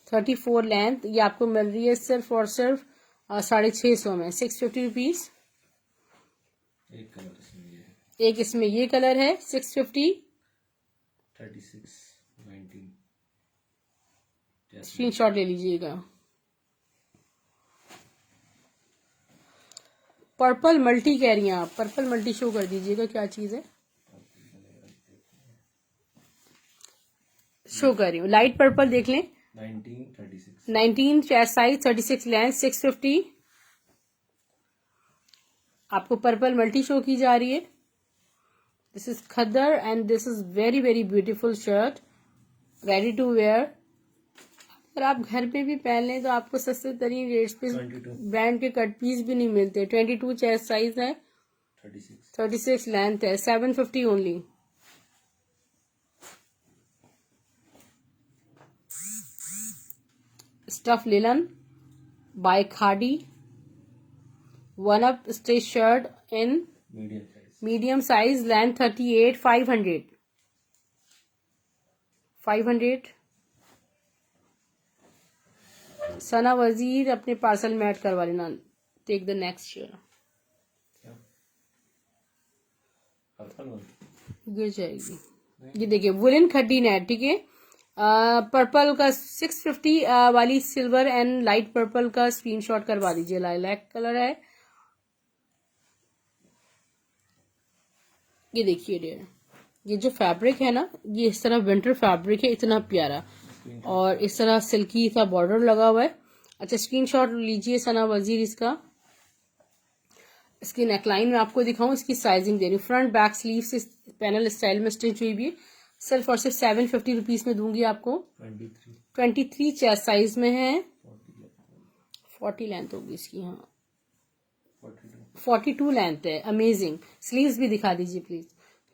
34 लेंथ। ये आपको मिल रही है सिर्फ और सिर्फ 650 में, 650 रुपीज। एक इसमें ये कलर है 650। 36, 19 स्क्रीनशॉट ले लीजिएगा। पर्पल मल्टी कह रही हैं आप, पर्पल मल्टी शो कर दीजिएगा, क्या चीज है शो कर रही हूँ। लाइट पर्पल देख लें, 19 चेस्ट साइज, 36 लेंथ, 650। आपको पर्पल मल्टी शो की जा रही है। This is khaddar and this is very very beautiful shirt, ready to wear. अगर आप घर पे भी पहन लें तो आपको सस्ते तरीन रेट्स पे ब्रांड के कट पीस भी नहीं मिलते। 22 चेस्ट साइज है, 36 लेंथ है, 750 only. Stuff linen by khadi, one up stitch shirt in medium size. Medium size, length 38, 500 Sana Wazir अपने पार्सल में ऐड करवा लेना। Take the next share. क्या पर्पल वन? गिर जाएगी। ये देखिए वुलन खड्डी नेट, ठीक है। पर्पल का 650 वाली सिल्वर एंड लाइट पर्पल का स्क्रीनशॉट करवा दीजिए। लाइलैक कलर है। ये देखिए डियर, ये जो फैब्रिक है ना, ये इस तरह विंटर फैब्रिक है, इतना प्यारा, और इस तरह सिल्की सा बॉर्डर लगा हुआ है। अच्छा स्क्रीनशॉट लीजिए सना वजीर इसका। इसकी नेकलाइन में आपको दिखाऊं, इसकी साइजिंग दे रही हूँ। फ्रंट बैक स्लीव से पैनल स्टाइल में स्टिच हुई भी, सिर्फ और सिर्फ 750 रुपीज में दूंगी आपको। 23 चेस्ट साइज में है। 40 लेंथ होगी इसकी, हाँ 42 लेंथ है। अमेजिंग। स्लीव्स भी दिखा दीजिए प्लीज,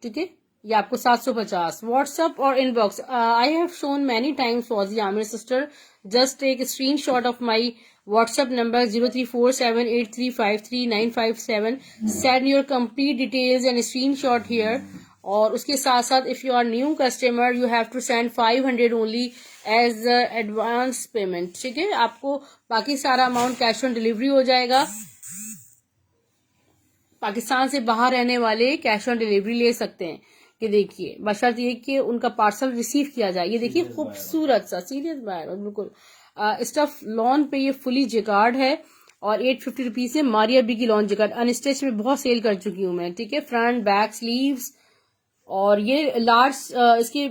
ठीक है। ये आपको 750। व्हाट्सएप और inbox, I have shown many times Fauji Aamir sister, just take screen shot of my WhatsApp number 034783533957, send your complete details and screen shot here. और उसके साथ साथ if you are new customer you have to send 500 only as advance payment, ठीक है। आपको बाकी सारा amount cash on delivery हो जाएगा। पाकिस्तान से बाहर रहने वाले कैश ऑन डिलीवरी ले सकते हैं। ये देखिए बशर्त ये कि उनका पार्सल रिसीव किया जाए। ये देखिए खूबसूरत सा सीरियस बाय, बिल्कुल स्टफ लॉन पे ये फुली जिकार्ड है और 850 रुपीज से मारिया बी की लॉन जिकार्ड अनस्टिच में बहुत सेल कर चुकी हूँ मैं, ठीक है। फ्रंट बैक स्लीव्स, और ये लार्ज इसके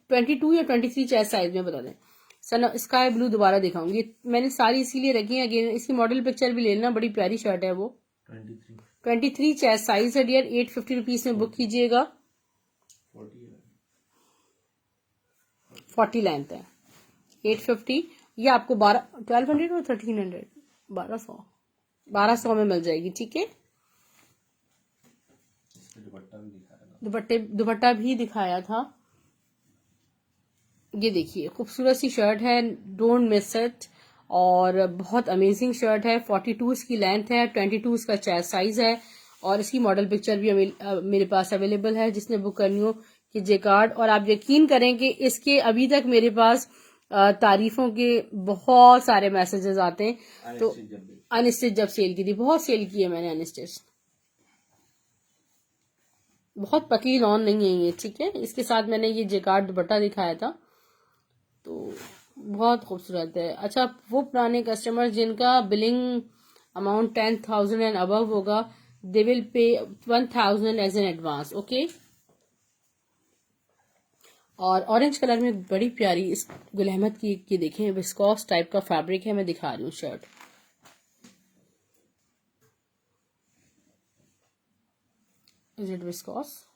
22 या 23 चेस्ट साइज में बता दें। सना स्काई ब्लू दोबारा दिखाऊंगी, मैंने सारी इसीलिए रखी है। अगेन इसकी मॉडल पिक्चर भी ले लेना, बड़ी प्यारी शर्ट है वो। 23 चेस्ट साइज है डियर, 850 रुपीज में बुक कीजिएगा। 40 लेंथ है, 850। ये आपको 1200 और 1300 1200 में मिल जाएगी, ठीक है। दुपट्टा भी दिखाया था। ये देखिए खूबसूरत सी शर्ट है, डोंट मिस इट, और बहुत अमेजिंग शर्ट है। 42 इसकी लेंथ है, 22 इसका चेस्ट साइज है, और इसकी मॉडल पिक्चर भी मेरे पास अवेलेबल है, जिसने बुक करनी हो कीजिए कार्ड। और आप यकीन करें कि इसके अभी तक मेरे पास तारीफों के बहुत सारे मैसेजेस आते हैं। तो अनस्टिच जब सेल की थी, बहुत सेल की है मैंने अनस्टिच, बहुत पतली लॉन नहीं है ये, ठीक है। इसके साथ मैंने ये जेकार्ड दुपट्टा दिखाया था, तो बहुत खूबसूरत है। अच्छा वो पुराने कस्टमर जिनका बिलिंग अमाउंट 10,000 एंड अबव होगा, दे will pay 1,000 as an advance, okay. और ऑरेंज कलर में बड़ी प्यारी इस गुल अहमद की ये देखें, विस्कॉस टाइप का फैब्रिक है। मैं दिखा रही हूँ शर्ट, इज इट विस्कॉस?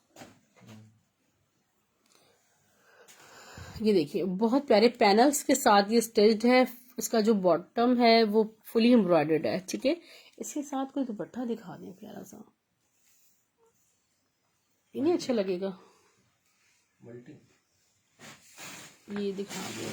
ये देखिए बहुत प्यारे पैनल्स के साथ ये स्टिच्ड है। इसका जो बॉटम है वो फुली एम्ब्रॉयडर्ड है, ठीक है। इसके साथ कोई दुपट्टा दिखा दें प्यारा सा, इन्हें अच्छा लगेगा। ये दिखा दो।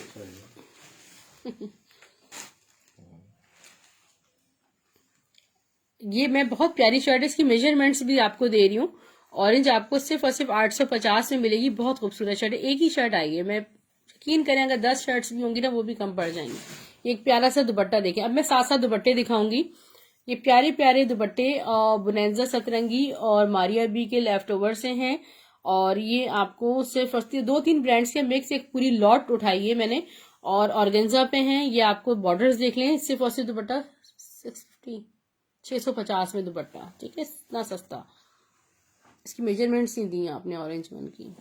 ये मैं बहुत प्यारी शर्ट है, इसकी मेजरमेंट्स भी आपको दे रही हूँ। ऑरेंज आपको सिर्फ और सिर्फ 850 में मिलेगी। बहुत खूबसूरत शर्ट है, एक ही शर्ट आई है। मैं यकीन करें अगर 10 शर्ट्स भी होंगी ना वो भी कम पड़ जाएंगी। एक प्यारा सा दुपट्टा देखें। अब मैं साथ साथ दुपट्टे दिखाऊंगी। ये प्यारे प्यारे दुपट्टे बुनेंजा सतरंगी और मारिया बी के लेफ्ट ओवर से हैं, और ये आपको सिर्फ 2-3 ब्रांड्स के मिक्स एक पूरी लॉट उठाई है मैंने, और ऑर्गेन्जा पे हैं। ये आपको बॉर्डर्स देख लें, सिर्फ और सिर्फ दुपट्टा 650 में दुपट्टा, ठीक है, इतना सस्ता। इसकी मेजरमेंट्स नहीं दी आपने ऑरेंज वन की।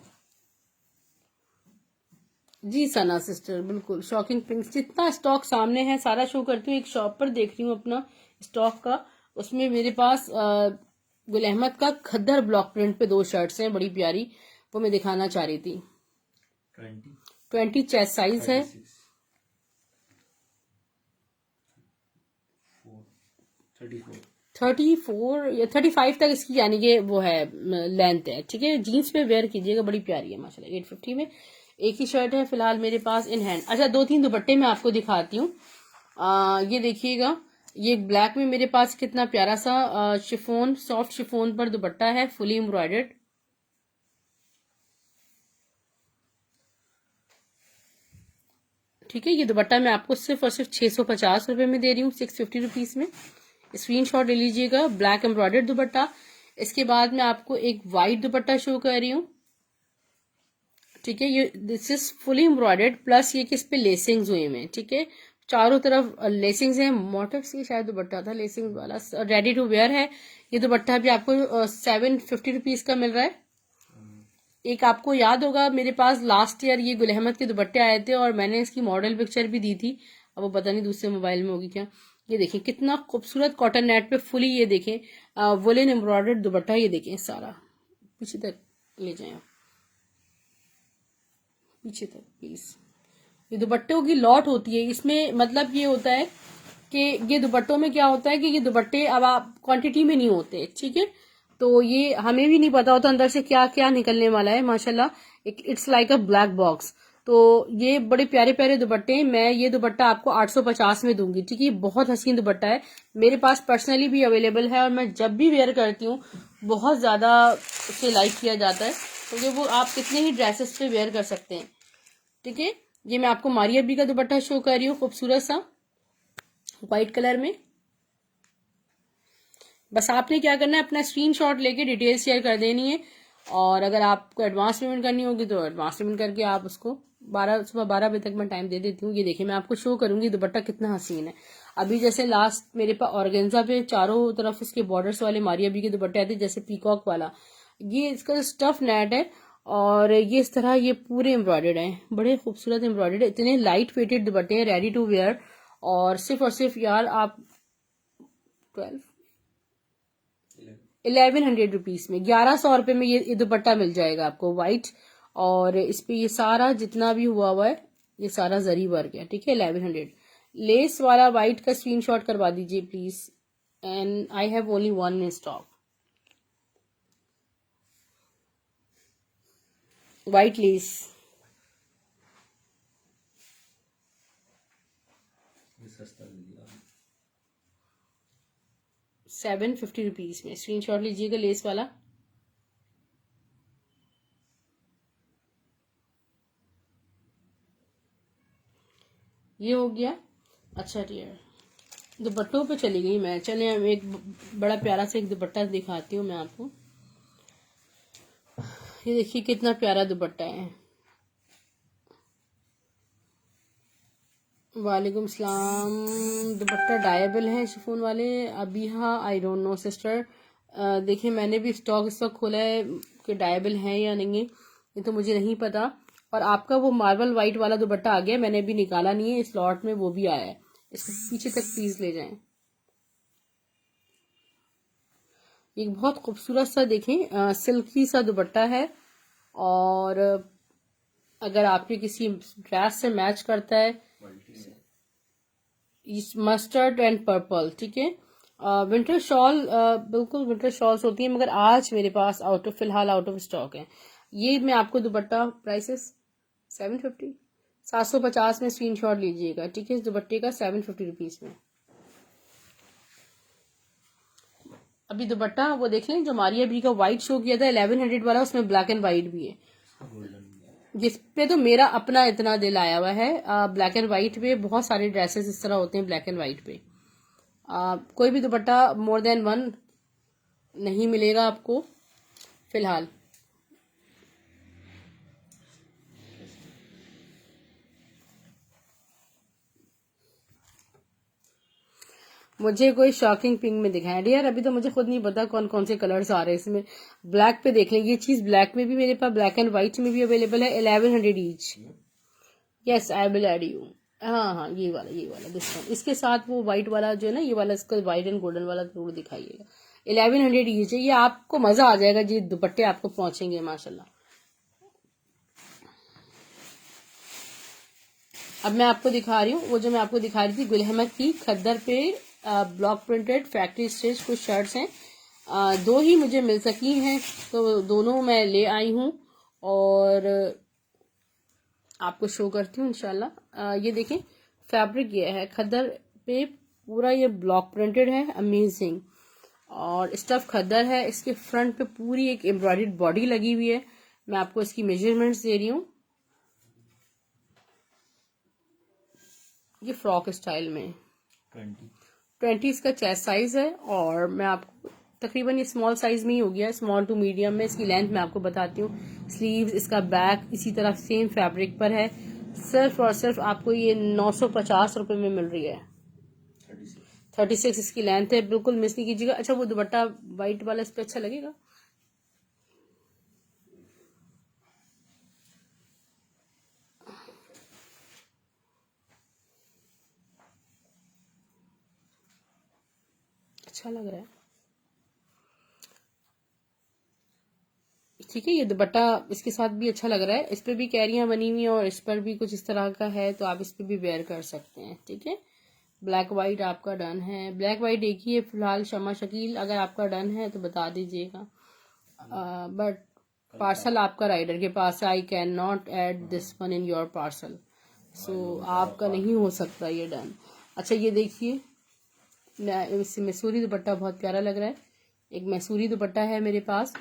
जी सना सिस्टर, बिल्कुल शॉकिंग पिंक्स। जितना स्टॉक सामने है सारा शो करती हूँ। एक शॉप पर देख रही हूँ अपना स्टॉक का, उसमें मेरे पास गुल अहमद का खद्दर ब्लॉक प्रिंट पे 2 शर्ट्स हैं बड़ी प्यारी, वो मैं दिखाना चाह रही थी। 20 चेस्ट साइज है, 34 या 35 तक इसकी यानी कि वो है लेंथ है, ठीक है। जीन्स पे वेयर कीजिएगा, बड़ी प्यारी है माशाल्लाह। 850 में एक ही शर्ट है फिलहाल मेरे पास इन हैंड। अच्छा 2-3 दुपट्टे मैं आपको दिखाती हूँ। ये देखिएगा, ये ब्लैक में मेरे पास कितना प्यारा सा शिफोन, सॉफ्ट शिफोन पर दुपट्टा है, फुली एम्ब्रॉयडर्ड। ठीक है, ये दुपट्टा मैं आपको सिर्फ और सिर्फ 650 रुपए में दे रही हूँ, 650 रुपीज में। स्क्रीनशॉट ले लीजिएगा, ब्लैक एम्ब्रॉयडर्ड दुपट्टा। इसके बाद मैं आपको एक वाइट दुपट्टा शो कर रही हूँ। ठीक है, ये this is fully embroidered plus ये कि इस पे लेसिंग्स हुए हैं। ठीक है, चारों तरफ लेसिंग्स हैं, मोटिव से शायद दुपट्टा था लेसिंग वाला, रेडी टू वेयर है। ये दुपट्टा भी आपको 750 रुपीज का मिल रहा है। एक आपको याद होगा मेरे पास लास्ट ईयर ये गुल अहमद के दुपट्टे आए थे और मैंने इसकी मॉडल पिक्चर भी दी थी, अब वो पता नहीं दूसरे मोबाइल में होगी क्या। ये देखें कितना खूबसूरत कॉटन नेट पे फुली, ये देखें वुलन एम्ब्रॉयडर्ड दुपट्टा। ये देखें सारा, पीछे तक ले जाएं आप, पीछे तक प्लीज। ये दुपट्टों की लॉट होती है इसमें, मतलब ये होता है कि ये दुपट्टों में क्या होता है कि ये दुपट्टे अब आप क्वांटिटी में नहीं होते। ठीक है, तो ये हमें भी नहीं पता होता अंदर से क्या क्या निकलने वाला है। माशाल्लाह, it's like a black box. तो ये बड़े प्यारे प्यारे दुपट्टे हैं। मैं ये दुपट्टा आपको 850 में दूंगी। ठीक है, बहुत हसीन दुपट्टा है, मेरे पास पर्सनली भी अवेलेबल है और मैं जब भी वेयर करती हूँ बहुत ज्यादा उसे लाइक किया जाता है, क्योंकि वो आप कितने ही ड्रेसेस पे वेयर कर सकते हैं। ठीक है, ये मैं आपको मारिया बी का दुपट्टा शो कर रही हूँ, खूबसूरत सा व्हाइट कलर में। बस आपने क्या करना है, अपना स्क्रीनशॉट लेके डिटेल शेयर कर देनी है, और अगर आपको एडवांस पेमेंट करनी होगी तो एडवांस पेमेंट करके आप उसको सुबह 12 बजे तक मैं टाइम दे देती हूँ। ये देखिए मैं आपको शो करूंगी दुपट्टा कितना हसीन है। अभी जैसे लास्ट मेरे पास ऑर्गेन्जा पे चारों तरफ इसके बॉर्डर्स वाले मारिया बी के दुपट्टे आते जैसे पीकॉक वाला, ये इसका स्टफ नेट है और ये इस तरह ये पूरे एम्ब्रॉयडर्ड हैं, बड़े खूबसूरत एम्ब्रॉयडर्ड, इतने लाइट वेटेड दुपट्टे हैं, रेडी टू वेयर। और सिर्फ यार आप 1100 रुपीज में, 1100 रुपए में ये दुपट्टा मिल जाएगा आपको व्हाइट। और इस पे ये सारा जितना भी हुआ है ये सारा जरी वर्क है। ठीक है, 1100 लेस वाला व्हाइट का स्क्रीनशॉट करवा दीजिए please, and I have only one in stock, white less. ये सस्ता दे दिया। 750 रुपीज में स्क्रीनशॉट लीजिएगा लेस वाला। ये हो गया। अच्छा डियर, दुपट्टों पे चली गई मैं, चले हम एक बड़ा प्यारा सा एक दुपट्टा दिखाती हूँ मैं आपको। ये देखिए कितना प्यारा दुपट्टा है। वालेकुम सलाम। दुपट्टा डायबल है शिफॉन वाले। अभी हाँ, आई डोंट नो सिस्टर, देखिए मैंने भी स्टॉक इस वक्त खोला है कि डायबल है या नहीं है, ये तो मुझे नहीं पता। और आपका वो मार्बल वाइट वाला दुपट्टा आ गया, मैंने अभी निकाला नहीं है, इस लॉट में वो भी आया है। इसको पीछे तक प्लीज ले जाएं। एक बहुत खूबसूरत सा देखें सिल्की सा दुपट्टा है, और अगर आपके किसी ड्रेस से मैच करता है, मस्टर्ड एंड पर्पल। ठीक है, विंटर शॉल, बिल्कुल विंटर शॉल्स होती है, मगर आज मेरे पास फिलहाल आउट ऑफ स्टॉक है। ये मैं आपको दुपट्टा प्राइसेस 750 750 में स्क्रीनशॉट लीजिएगा। ठीक है, इस दुपट्टे का 750 रुपीज में। अभी दुपट्टा वो देख लें जो मारिया बी का व्हाइट शो किया था 1100 वाला, उसमें ब्लैक एंड व्हाइट भी है, जिस पे तो मेरा अपना इतना दिल आया हुआ है। ब्लैक एंड व्हाइट पे बहुत सारे ड्रेसेस इस तरह होते हैं, ब्लैक एंड व्हाइट पे कोई भी दुपट्टा मोर देन वन नहीं मिलेगा आपको फिलहाल। मुझे कोई शॉकिंग पिंक में दिखाया डियर, अभी तो मुझे खुद नहीं पता कौन कौन से कलर्स आ रहे हैं इसमें। ब्लैक पे देख लें, ये चीज ब्लैक में भी मेरे पास, ब्लैक एंड व्हाइट में भी अवेलेबल है, 1100 each. Yes I will add you. हाँ हाँ, ये वाला दिस वन, इसके साथ वो व्हाइट वाला जो है ना, ये वाला इसका व्हाइट एंड गोल्डन वाला जरूर दिखाइएगा। 1100 ईच है, ये आपको मजा आ जाएगा जी, दुपट्टे आपको पहुंचेंगे माशाल्लाह। अब मैं आपको दिखा रही हूँ वो जो मैं आपको दिखा रही थी गुल अहमद की खद्दर पे ब्लॉक प्रिंटेड फैक्ट्री स्टिच कुछ शर्ट्स हैं, दो ही मुझे मिल सकी हैं तो दोनों मैं ले आई हूँ और आपको शो करती हूँ इंशाल्लाह। ये देखें फैब्रिक ये है खद्दर पे पूरा ये ब्लॉक प्रिंटेड है, अमेजिंग। और स्टफ खद्दर है, इसके फ्रंट पे पूरी एक एम्ब्रॉयडर्ड बॉडी लगी हुई है। मैं आपको इसकी मेजरमेंट्स दे रही हूँ। ये फ्रॉक स्टाइल में 20 इसका चेस्ट साइज है, और मैं आपको तकरीबन ये स्मॉल साइज में ही हो गया, स्मॉल टू मीडियम में। इसकी लेंथ मैं आपको बताती हूँ। स्लीव्स, इसका बैक इसी तरह सेम फैब्रिक पर है। सिर्फ और सिर्फ आपको ये 950 रुपए में मिल रही है। 36 इसकी लेंथ है, बिल्कुल मिस नहीं कीजिएगा। अच्छा, वो दुपट्टा व्हाइट वाला इस पे अच्छा लगेगा। अच्छा लग रहा है, ठीक है। ये दुपट्टा इसके साथ भी अच्छा लग रहा है। इस पे भी कैरियां बनी हुई हैं और इस पर भी कुछ इस तरह का है, तो आप इस पे भी वेयर कर सकते हैं, ठीक है। ब्लैक वाइट आपका डन है। ब्लैक वाइट एक ही है फिलहाल। शमा शकील, अगर आपका डन है तो बता दीजिएगा, बट पार्सल आपका राइडर के पास है। I can not add this one in your parcel, so आपका नहीं हो सकता ये डन। अच्छा, ये देखिए, इससे मैसूरी दुपट्टा बहुत प्यारा लग रहा है। एक मैसूरी दुपट्टा है मेरे पास,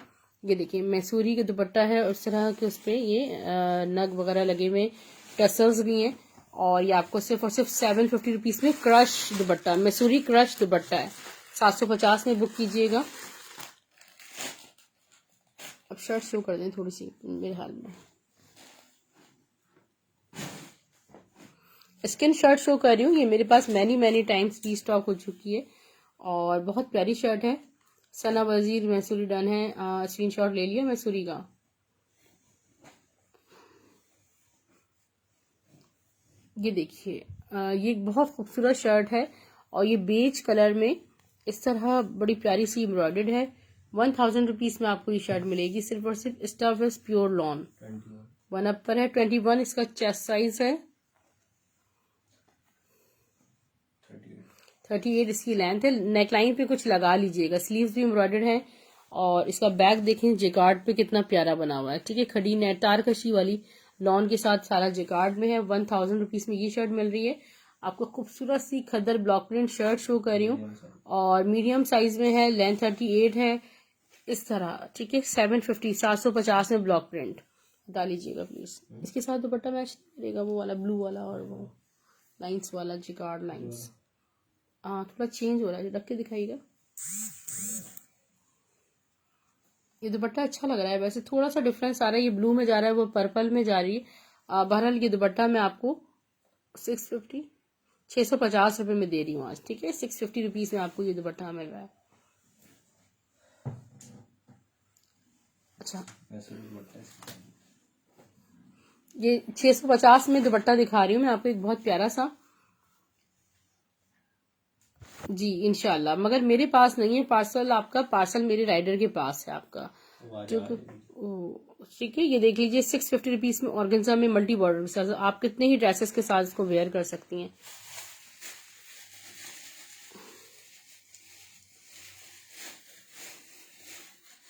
ये देखिए मैसूरी का दुपट्टा है। उस तरह के उस पर ये नग वगैरह लगे हुए, टसल्स भी हैं। और ये आपको सिर्फ और सिर्फ 750 रुपीज में क्रश दुपट्टा, मैसूरी क्रश दुपट्टा है। 750 में बुक कीजिएगा। अब शर्ट शो कर दें थोड़ी सी मेरे हाल में। स्किन शर्ट शो कर रही हूँ, ये मेरे पास मैनी टाइम्स री स्टॉक हो चुकी है और बहुत प्यारी शर्ट है। सना वजीर मैसूरी डन है, स्क्रीनशॉट ले लिया मैसूरी का। ये देखिए, ये बहुत खूबसूरत शर्ट है और ये बेज कलर में इस तरह बड़ी प्यारी सी एम्ब्रॉयडर्ड है। 1000 रुपीज में आपको ये शर्ट मिलेगी। सिर्फ और सिर्फ stuff is pure lawn. 1 up पर है। 21 इसका चेस्ट साइज है। 38 इसकी लेंथ है। नेकलाइन पे कुछ लगा लीजिएगा। स्लीव्स भी एम्ब्रॉयडर्ड है और इसका बैक देखें जिकार्ड पे कितना प्यारा बना हुआ है, ठीक है। खड़ी नेट तारकशी वाली लॉन के साथ सारा जिकार्ड में है। 1000 रुपीज में ये शर्ट मिल रही है आपको। खूबसूरत सी खद्दर ब्लॉक प्रिंट शर्ट शो कर रही हूँ और मीडियम साइज में है। लेंथ 38 है इस तरह, ठीक है। 750 में ब्लॉक प्रिंट डाल लीजिएगा प्लीज। इसके साथ दुपट्टा मैच करेगा, वो वाला ब्लू वाला और वो लाइंस वाला जिकार्ड लाइंस। हाँ, थोड़ा चेंज हो रहा है, रख के दिखाइएगा। ये दुपट्टा अच्छा लग रहा है, वैसे थोड़ा सा डिफरेंस आ रहा है। ये ब्लू में जा रहा है, वो पर्पल में जा रही है। बहरहाल ये दुपट्टा मैं आपको 650 रुपए में दे रही हूँ आज, ठीक है। 650 रुपीज में आपको ये दुपट्टा मिल रहा है। अच्छा, ये 650 में दुपट्टा दिखा रही हूँ मैं आपको, एक बहुत प्यारा सा। जी इंशाल्लाह, मगर मेरे पास नहीं है पार्सल। आपका पार्सल मेरे राइडर के पास है आपका, जो ठीक है। ये देख लीजिए, 650 रुपीज में ऑर्गेन्जा में मल्टी बॉर्डर के साथ आप कितने ही ड्रेसेस के साथ इसको वेयर कर सकती हैं।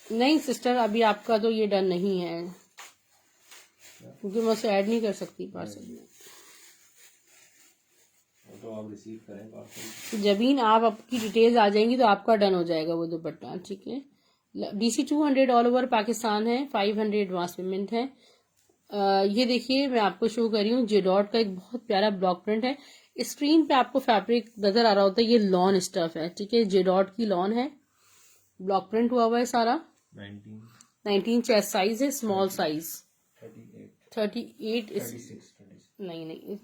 नहीं सिस्टर, अभी आपका तो ये डन नहीं है क्योंकि मैं उसे ऐड नहीं कर सकती पार्सल में। तो आप रिसीव करें पार्सल। जबीन आप आपकी डिटेल्स आ जाएंगी तो आपका डन हो जाएगा वो दुपट्टा, ठीक है। DC 200 ऑल ओवर पाकिस्तान है। 500 एडवांस पेमेंट है। ये देखिए, मैं आपको शो कर रही हूँ जेडॉट का एक बहुत प्यारा ब्लॉक प्रिंट है। स्क्रीन पे आपको फैब्रिक नजर आ रहा होता है, ये लॉन स्टफ है, ठीक है। जेडॉट की लॉन है, ब्लॉक प्रिंट हुआ हुआ है सारा। 19 चेस्ट साइज है, स्मॉल साइज 38 नहीं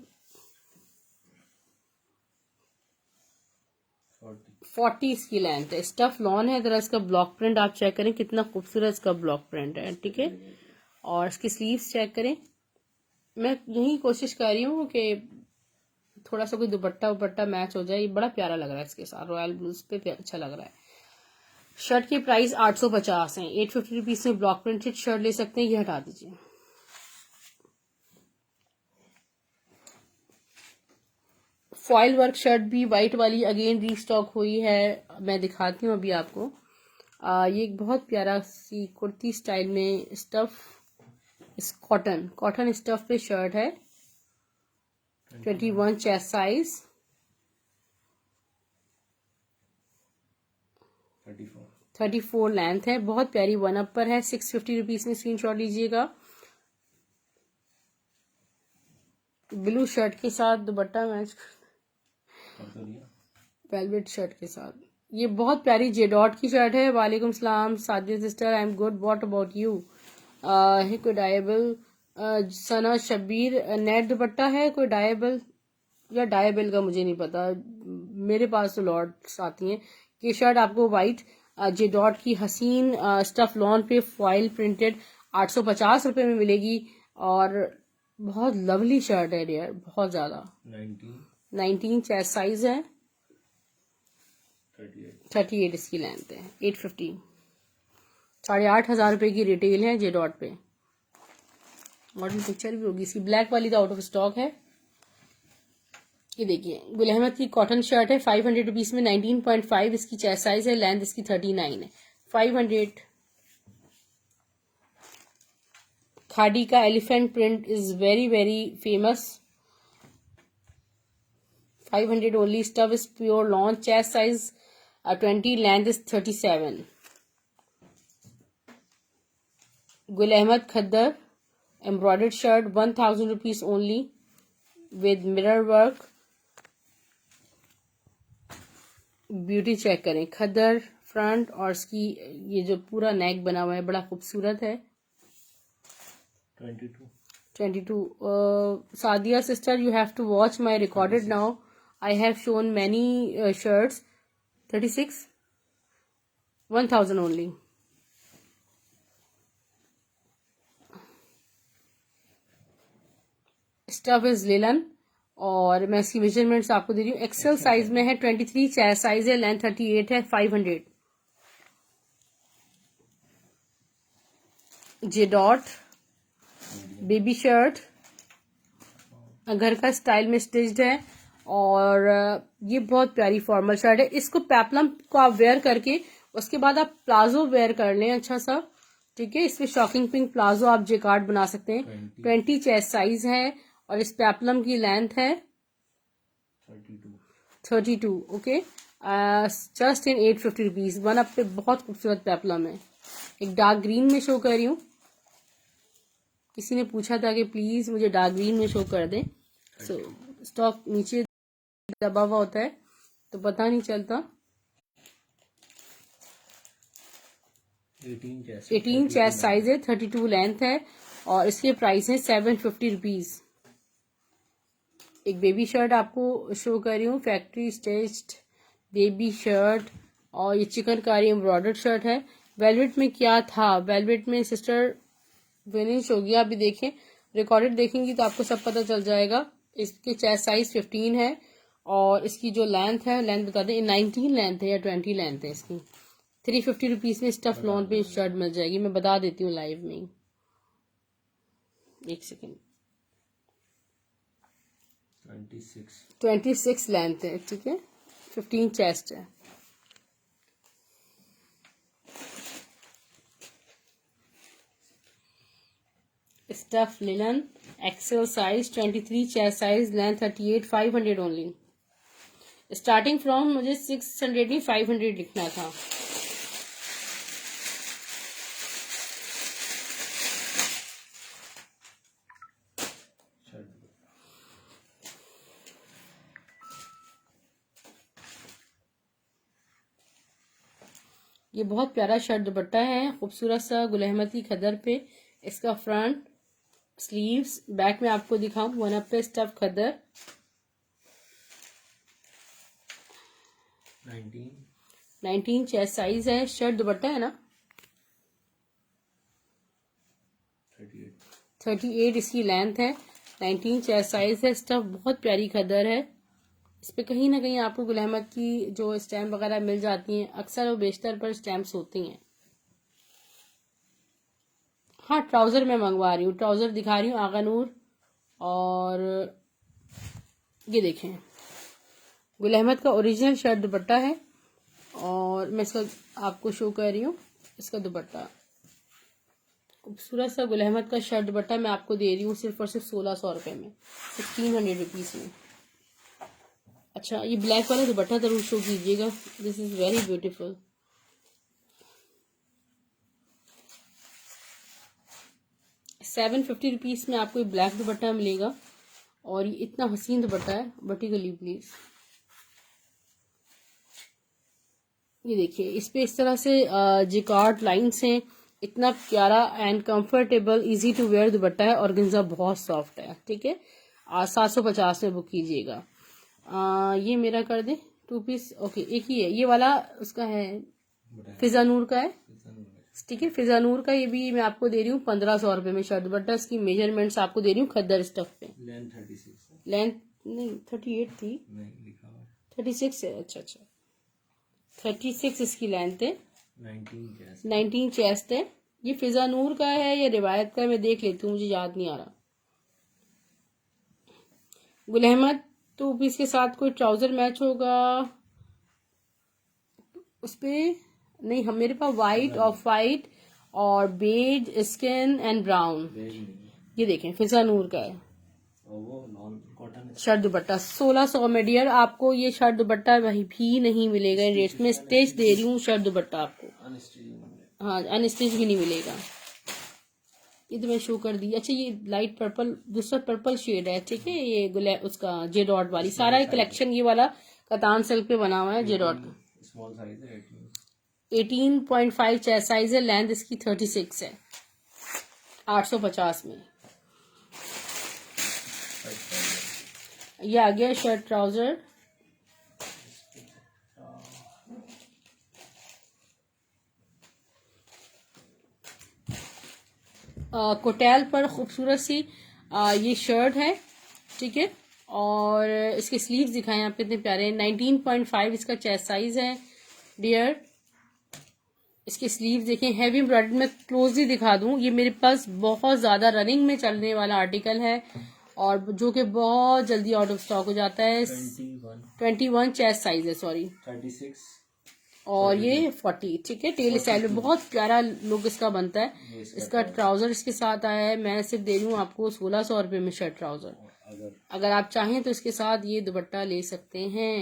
40 इसकी लेंथ है। स्टफ लॉन है। जरा इसका ब्लॉक प्रिंट आप चेक करें, कितना खूबसूरत इसका ब्लॉक प्रिंट है, ठीक है। और इसकी स्लीव्स चेक करें। मैं यही कोशिश कर रही हूँ कि थोड़ा सा कोई दुपट्टा मैच हो जाए। ये बड़ा प्यारा लग रहा है इसके साथ, रॉयल ब्लूज पे अच्छा लग रहा है। शर्ट की प्राइस 850 है। 850 रुपीज में ब्लॉक प्रिंटेड शर्ट ले सकते हैं। ये हटा दीजिए। फॉइल वर्क शर्ट भी व्हाइट वाली अगेन रीस्टॉक हुई है, मैं दिखाती हूँ अभी आपको। ये एक बहुत प्यारा सी कुर्ती स्टाइल में स्टफ, इस कॉटन स्टफ पे शर्ट है। 21 चेस्ट साइज। 34 लेंथ है, बहुत प्यारी वन अप पर है। 650 रुपीज में स्क्रीनशॉट लीजिएगा। ब्लू शर्ट के साथ दुपट्टा मैच, वेलवेट शर्ट के साथ। ये बहुत प्यारी जे डॉट की शर्ट है। वालेकुम सलाम Sadia sister, I am good, what about you? कोई डायबल सना शब्बीर, नेट दुपट्टा है कोई डायबल या डायबल का मुझे नहीं पता, मेरे पास तो लॉट्स आती हैं। ये शर्ट आपको वाइट जे डॉट की हसीन स्टफ लॉन पे फॉइल प्रिंटेड 850 रुपए में मिलेगी और बहुत लवली शर्ट है डियर, बहुत ज्यादा। 19 चेस्ट साइज है, 38 इसकी लेंथ है, 850, 8,500 रुपए की रिटेल है जे डॉट पे। मॉडल पिक्चर भी होगी इसकी। ब्लैक वाली तो आउट ऑफ स्टॉक है। ये देखिए गुल अहमद की कॉटन शर्ट है, 500 रुपीज में, 19.5 इसकी चेस्ट साइज है, लेंथ इसकी 39 है, 500। खादी का elephant print is very very famous, 500 only. Stuff is pure lawn, chest size 20, length is 37। Gul Ahmed khaddar embroidered shirt, 1000 rupees only with mirror work. Beauty check करें, खद्दर फ्रंट और इसकी ये जो पूरा नेक बना हुआ है बड़ा खूबसूरत है। 22 Sadia sister, you have to watch my recorded now, I have shown many shirts. 36, 1000 only. Stuff is linen और मैं इसकी मेजरमेंट्स आपको दे रही हूँ। एक्सेल साइज में है, 23 चेस्ट साइज है, लेंथ 38 है, 500। जे डॉट बेबी शर्ट, घर का स्टाइल में स्टिच्ड है और ये बहुत प्यारी फॉर्मल शर्ट है। इसको पेप्लम को आप वेयर करके उसके बाद आप प्लाजो वेयर कर लें अच्छा सा, ठीक है। इसमें शॉकिंग पिंक प्लाजो आप जेकार्ड बना सकते हैं। 20 चेस्ट साइज है और इस पेप्लम की लेंथ है 32, okay. Just in 850 rupees. One up पे बहुत खूबसूरत पेप्लम है, एक डार्क ग्रीन में शो कर रही हूँ। किसी ने पूछा था कि प्लीज मुझे डार्क ग्रीन में शो कर दें, सो स्टॉक नीचे दबा हुआ होता है तो पता नहीं चलता। 18 चेस्ट साइज है, 32 लेंथ है और इसके प्राइस है 750 रुपीज। एक बेबी शर्ट आपको शो कर रही हूँ, फैक्ट्री स्टिच्ड बेबी शर्ट और ये चिकनकारी एम्ब्रॉयडर्ड शर्ट है। वेलवेट में क्या था, वेलवेट में सिस्टर फिनिश हो गया। अभी देखें, रिकॉर्डेड देखेंगी तो आपको सब पता चल जाएगा। इसकी चेस्ट साइज 15 है और इसकी जो लेंथ है, लेंथ बता दें, 19 लेंथ है या 20 लेंथ है इसकी। 350 रुपीज में स्टफ लॉन पे शर्ट मिल जाएगी, मैं बता देती हूँ लाइव में। एक सेकेंड, 26 लेंथ है, ठीक है, 15 चेस्ट है। Stuff linen XL size, 23 chest size, length 38, 500 only. Starting from मुझे 600 नहीं 500 लिखना था। ये बहुत प्यारा शर्ट दुपट्टा है, खूबसूरत सा गुल अहमद की खदर पे। इसका फ्रंट स्लीव्स, बैक में आपको दिखाऊं, वन अप पे स्टफ खदर, 19 चेस्ट साइज है। शर्ट दुपट्टा है ना 38 इसकी लेंथ है, 19 चेस्ट साइज है। स्टफ बहुत प्यारी खदर है। इस पे कहीं ना कहीं आपको गुल अहमद की जो स्टैम्प वगैरह मिल जाती हैं, अक्सर वो बेशतर पर स्टैम्प्स होती हैं। हाँ, ट्राउजर मैं मंगवा रही हूँ, ट्राउजर दिखा रही हूँ आगा नूर। और ये देखें, गुल अहमद का ओरिजिनल शर्ट दुपट्टा है और मैं इसका आपको शो कर रही हूँ। इसका दुपट्टा खूबसूरत सा गुल अहमद का शर्ट दुपट्टा मैं आपको दे रही हूँ सिर्फ और सिर्फ 1600 रुपये में, 1600 रुपीज में। अच्छा, ये ब्लैक वाला दुपट्टा जरूर शो कीजिएगा, दिस इज वेरी ब्यूटीफुल। ₹750 में आपको ये ब्लैक दुपट्टा मिलेगा और ये इतना हसीन दुपट्टा है। वर्टिकली प्लीज, ये देखिए इस पे इस तरह से जिकार्ड लाइंस हैं। इतना प्यारा and comfortable easy to wear dupatta है। ऑर्गेन्जा बहुत सॉफ्ट है, ठीक है। 750 में बुक कीजिएगा। ये मेरा कर दे 2 पीस। ओके, एक ही है ये वाला, उसका है फिजा नूर का है, ठीक है। फिजा नूर का ये भी मैं आपको दे रही हूँ 1500 रुपए में शर्ट दुपट्टा। इसकी मेजरमेंट्स आपको दे रही हूँ खद्दर स्टफ पे। लेंथ 36 है। लेंथ नहीं 38 थी, नहीं लिखा हुआ है 36 है। अच्छा 36 इसकी लेंथ है। 19 चेस्ट है। ये फिजा नूर का है या रिवायत का है, मैं देख लेती हूँ, मुझे याद नहीं आ रहा। गुल अहमद 2 पीस के साथ कोई ट्राउजर मैच होगा उस पे? नहीं, हम मेरे पास वाइट, ऑफ वाइट और बेज, स्किन एंड ब्राउन। ये देखें फिजा नूर का है और वो नॉन कॉटन है। शर्ट दुपट्टा 1600 में डियर। आपको ये शर्ट दुपट्टा वही भी नहीं मिलेगा इन रेट्स में। स्टिच दे रही हूँ शर्ट दुपट्टा आपको, हाँ अनस्टिच भी नहीं मिलेगा। ये तो मैं शो कर दी। अच्छा ये लाइट पर्पल, दूसरा पर्पल शेड है, ठीक है। ये उसका जे डॉट वाली सारा कलेक्शन ये वाला कतान सिल्क पे बना हुआ है जे डॉट का। स्मॉल साइज है 18.5 चेस्ट साइज है। लेंथ इसकी 36 है। 850 में ये आ गया शर्ट ट्राउजर। कोटेल पर खूबसूरत सी ये शर्ट है, ठीक है। और इसके स्लीव्स दिखाएं आप कितने प्यारे हैं। 19.5 इसका चेस्ट साइज है डियर। इसके स्लीव्स देखें, हैवी एम्ब्रॉयडरी में क्लोजली दिखा दूं। ये मेरे पास बहुत ज्यादा रनिंग में चलने वाला आर्टिकल है और जो कि बहुत जल्दी आउट ऑफ स्टॉक हो जाता है। 21 चेस्ट साइज है, सॉरी 36 और ये 40, ठीक है। टेल स्टाइल में बहुत प्यारा लुक इसका बनता है। इसका ट्राउजर इसके साथ आया है। मैं सिर्फ दे रही हूँ आपको 1600 रुपये में शर्ट ट्राउजर। अगर आप चाहें तो इसके साथ ये दुपट्टा ले सकते हैं।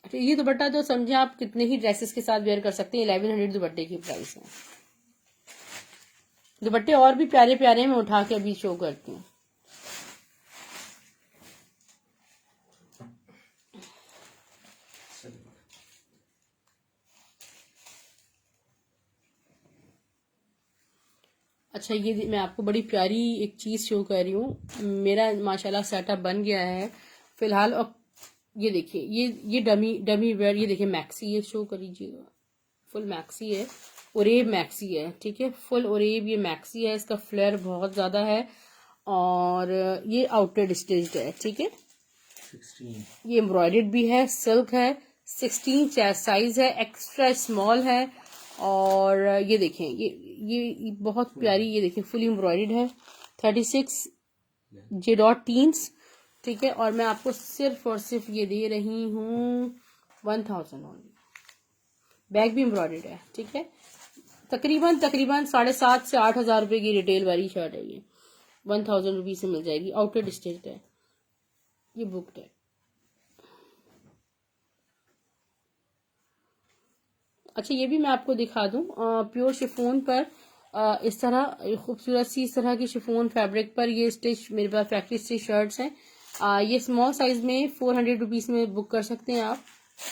अच्छा ये दुपट्टा तो समझे आप कितने ही ड्रेसेस के साथ वेयर कर सकते हैं। 1100 दुपट्टे की प्राइस है। दुपट्टे और भी प्यारे प्यारे मैं उठा के अभी शो करती हूँ। अच्छा ये मैं आपको बड़ी प्यारी एक चीज शो कर रही हूँ। मेरा माशाल्लाह सेटअप बन गया है फिलहाल। और ये देखिए ये डमी वेयर, ये देखिए मैक्सी, ये शो करीजिएगा। फुल मैक्सी है, ओरेब मैक्सी है, ठीक है। फुल ओरेब ये मैक्सी है। इसका फ्लेयर बहुत ज्यादा है और ये आउटलेट स्टिच्ड है, ठीक है। 16 ये एम्ब्रॉयडर्ड भी है, सिल्क है। 16 चेस्ट साइज है, एक्स्ट्रा स्मॉल है। और ये देखें ये बहुत प्यारी, ये देखें फुल एम्ब्रॉयडर्ड है। 36 जे डॉट टीन्स, ठीक है। और मैं आपको सिर्फ और सिर्फ ये दे रही हूँ 1000 ओनली। बैग भी एम्ब्रॉयडर्ड है, ठीक है। तकरीबन 7,500 से 8,000 रुपए की रिटेल वाली शर्ट है ये। 1000 रुपीज से मिल जाएगी। आउटलेट स्टिच्ड है, ये बुक्ड है। अच्छा ये भी मैं आपको दिखा दूं प्योर शिफोन पर इस तरह खूबसूरत सी इस तरह की शिफोन फैब्रिक पर ये स्टिच मेरे पास फैक्ट्री स्टिच शर्ट्स हैं। ये स्मॉल साइज में 400 रुपीज में बुक कर सकते हैं आप।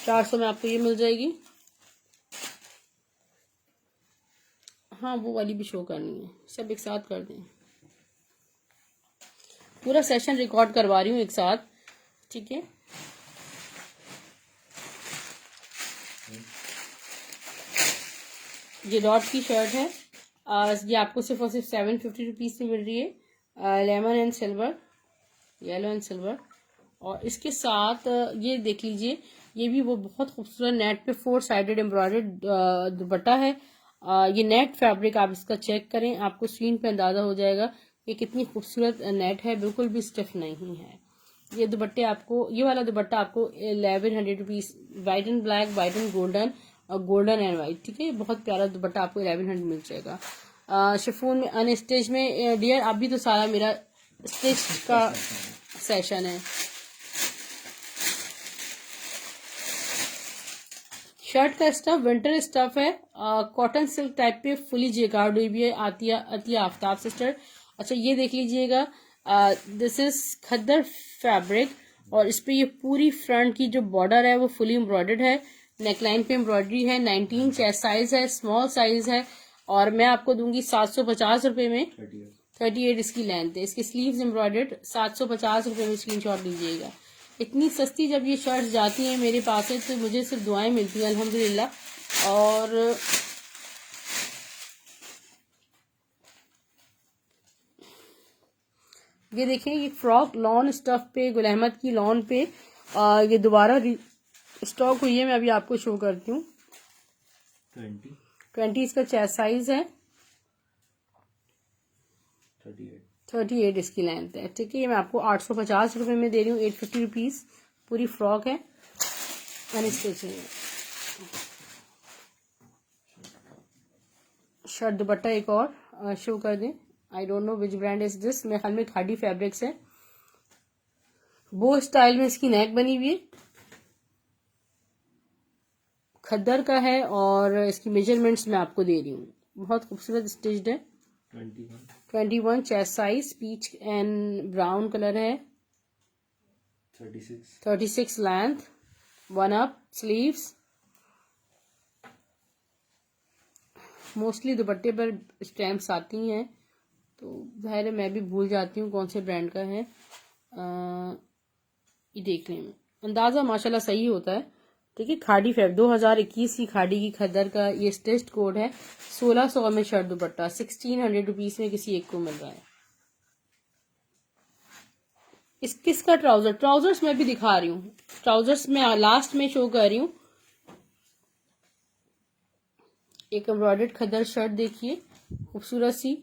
400 में आपको ये मिल जाएगी। हाँ वो वाली भी शो करनी है, सब एक साथ कर दें। पूरा सेशन रिकॉर्ड करवा रही हूँ एक साथ, ठीक है। ये डॉट की शर्ट है। ये आपको सिर्फ और सिर्फ 750 रुपीज से मिल रही है। Lemon and silver, yellow and silver. और इसके साथ ये देख लीजिए, ये भी वो बहुत खूबसूरत नेट पे 4 साइडेड एम्ब्रॉयडर्ड दुपट्टा है। ये नेट फैब्रिक आप इसका चेक करें, आपको स्क्रीन पे अंदाजा हो जाएगा ये कितनी खूबसूरत नेट है, बिल्कुल भी स्टिफ नहीं है। ये दुपट्टे आपको, ये वाला दुपट्टा आपको 1100 rupees, white and black, white and golden और गोल्डन एंड वाइट, ठीक है। बहुत प्यारा दुपट्टा आपको 1100 मिल जाएगा। शिफॉन में अनस्टिच में डियर अभी तो सारा मेरा स्टिच का सेशन है। शर्ट का स्टफ विंटर स्टफ है, कॉटन सिल्क टाइप पे फुली जेकार्ड हुई भी है, अतिया आफ्ताब सिस्टर। अच्छा ये देख लीजिएगा, दिस इज खद्दर फैब्रिक और इस पे ये पूरी फ्रंट की जो बॉर्डर है वो फुली एम्ब्रॉयडर्ड है, नेकलाइन पे एम्ब्रॉयडरी है, 19 चेस्ट साइज है, स्मॉल साइज है और मैं आपको दूंगी 750 रुपए में। 38 इसकी लेंथ है, इसकी स्लीव्स एम्ब्रॉयडर्ड, 750 रुपए में स्क्रीनशॉट लीजिएगा। इतनी सस्ती जब ये शर्ट जाती हैं मेरे पास से तो मुझे सिर्फ दुआएं मिलती हैं अल्हम्दुलिल्लाह। और ये देखें, ये फ्रॉक लॉन स्टफ पे गुल अहमद की लॉन पे ये दोबारा स्टॉक हुई है, मैं अभी आपको शो करती हूँ। 20 इसका चेस्ट साइज है, 38 इसकी लेंथ है, ठीक है। ये मैं आपको 850 रुपए में दे रही हूँ, 850 रुपीज। पूरी फ्रॉक है अनस्टिच है। शर्ट दुपट्टा एक और शो कर दें, I don't know which brand is this, मेरे ख्याल में खादी फैब्रिक्स है। बो स्टाइल में इसकी नेक बनी हुई है, खद्दर का है और इसकी मेजरमेंट्स मैं आपको दे रही हूँ, बहुत खूबसूरत स्टिच्ड है। 21 chest size, peach and brown colour है, 36 लेंथ, 1 अप स्लीव्स। मोस्टली दुपट्टे पर स्टैम्प्स आती हैं तो जाहिर है मैं भी भूल जाती हूँ कौन से ब्रांड का है। ये देखने में अंदाज़ा माशाल्लाह सही होता है, ठीक है। खादी फैब 2021 की खादी की खद्दर का ये स्टिच्ड कोड है। 1600 में शर्ट दुपट्टा 1600 रुपीज में किसी एक को मिल रहा है। इस किसका ट्राउजर्स मैं भी दिखा रही हूँ, ट्राउजर्स में लास्ट में शो कर रही हूँ। एक एम्ब्रॉयडर्ड खद्दर शर्ट देखिए, खूबसूरत सी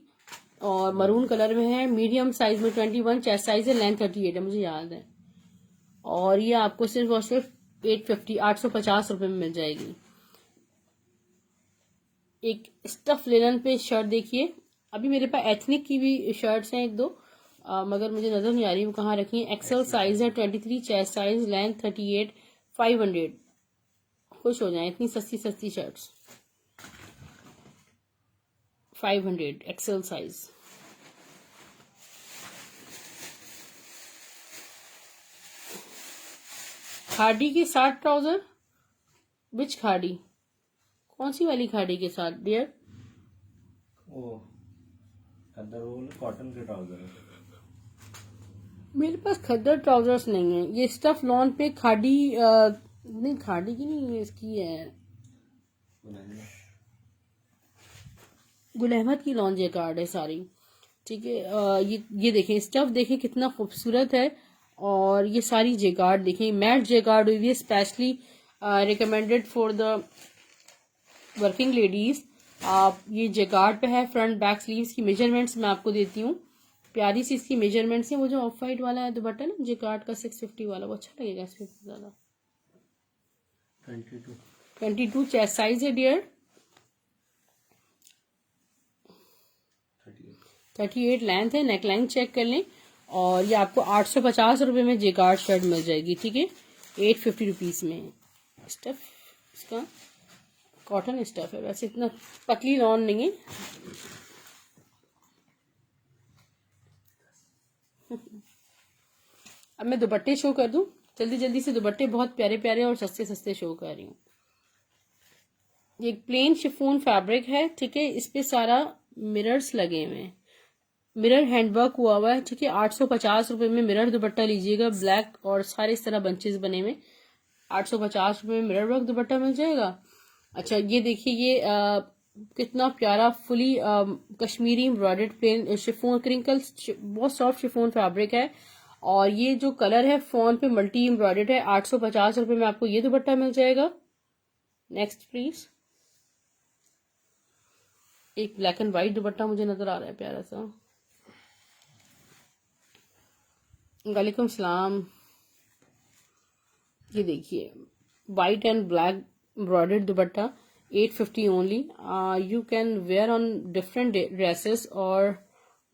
और मरून कलर में है, मीडियम साइज में 21 चेस्ट साइज है, लेंथ 38 है मुझे याद है। और ये आपको सिर्फ और सिर्फ 850 रुपए में मिल जाएगी। एक स्टफ लिनन पे शर्ट देखिए, अभी मेरे पास एथनिक की भी शर्ट्स हैं एक दो, मगर मुझे नजर नहीं आ रही वो कहाँ रखी है। एक्सेल साइज है, 23 चेस्ट साइज, लेंथ 38, 500। खुश हो जाए, इतनी सस्ती सस्ती शर्ट्स 500 एक्सेल साइज। खाड़ी के साथ ट्राउजर, विच खाड़ी, कौन सी वाली खाड़ी के साथ डियर? ओ खद्दर वो कॉटन के ट्राउजर है। मेरे पास खद्दर ट्राउजर्स नहीं है, ये स्टफ लॉन पे खाड़ी नहीं, खाड़ी की नहीं है, इसकी है गुल अहमद की लॉन जेकार्ड है सारी, ठीक है। ये देखें स्टफ देखें कितना खूबसूरत है और ये सारी जेकार्ड देखें, मैट जेकार्ड हुई है, specially recommended for the working ladies. आप ये जेकार्ड पे है, फ्रंट बैक स्लीव्स की मेजरमेंट्स मैं आपको देती हूँ, प्यारी सी इसकी मेजरमेंट्स है। वो जो ऑफ वाइट वाला है दुपट्टा ना जेकार्ड का 650 वाला, वो अच्छा लगेगा इस पे ज्यादा। 22 चेस्ट साइज है डियर, 38 लेंथ है, नेकलाइन चेक कर लें। और ये आपको 850 रुपए में जेकार्ड शर्ट मिल जाएगी, ठीक है, 850 रुपीज में। स्टफ इसका कॉटन स्टफ है, वैसे इतना पतली लॉन नहीं है। अब मैं दुपट्टे शो कर दूं जल्दी जल्दी से, दुपट्टे बहुत प्यारे प्यारे और सस्ते सस्ते शो कर रही हूँ। ये प्लेन शिफॉन फैब्रिक है, ठीक है, इस पे सारा मिरर्स लगे हुए हैं, मिरर हैंडवर्क हुआ हुआ है, ठीक है। 850 रुपए में मिरर दुपट्टा लीजिएगा, ब्लैक और सारे इस तरह बंचेस बने हुए, 850 रुपए में मिरर वर्क दुपट्टा मिल जाएगा। अच्छा ये देखिए, ये कितना प्यारा fully Kashmiri embroidered plain chiffon crinkle, बहुत सॉफ्ट शिफॉन फैब्रिक है और ये जो कलर है फोन पे मल्टी एम्ब्रॉयडर्ड है। 850 रुपए में आपको ये दुपट्टा मिल जाएगा। नेक्स्ट प्लीज, एक ब्लैक एंड व्हाइट दुपट्टा मुझे नजर आ रहा है प्यारा सा। वालेकुम सलाम। ये देखिए white and black embroidered dupatta 850 only. You can wear on different dresses और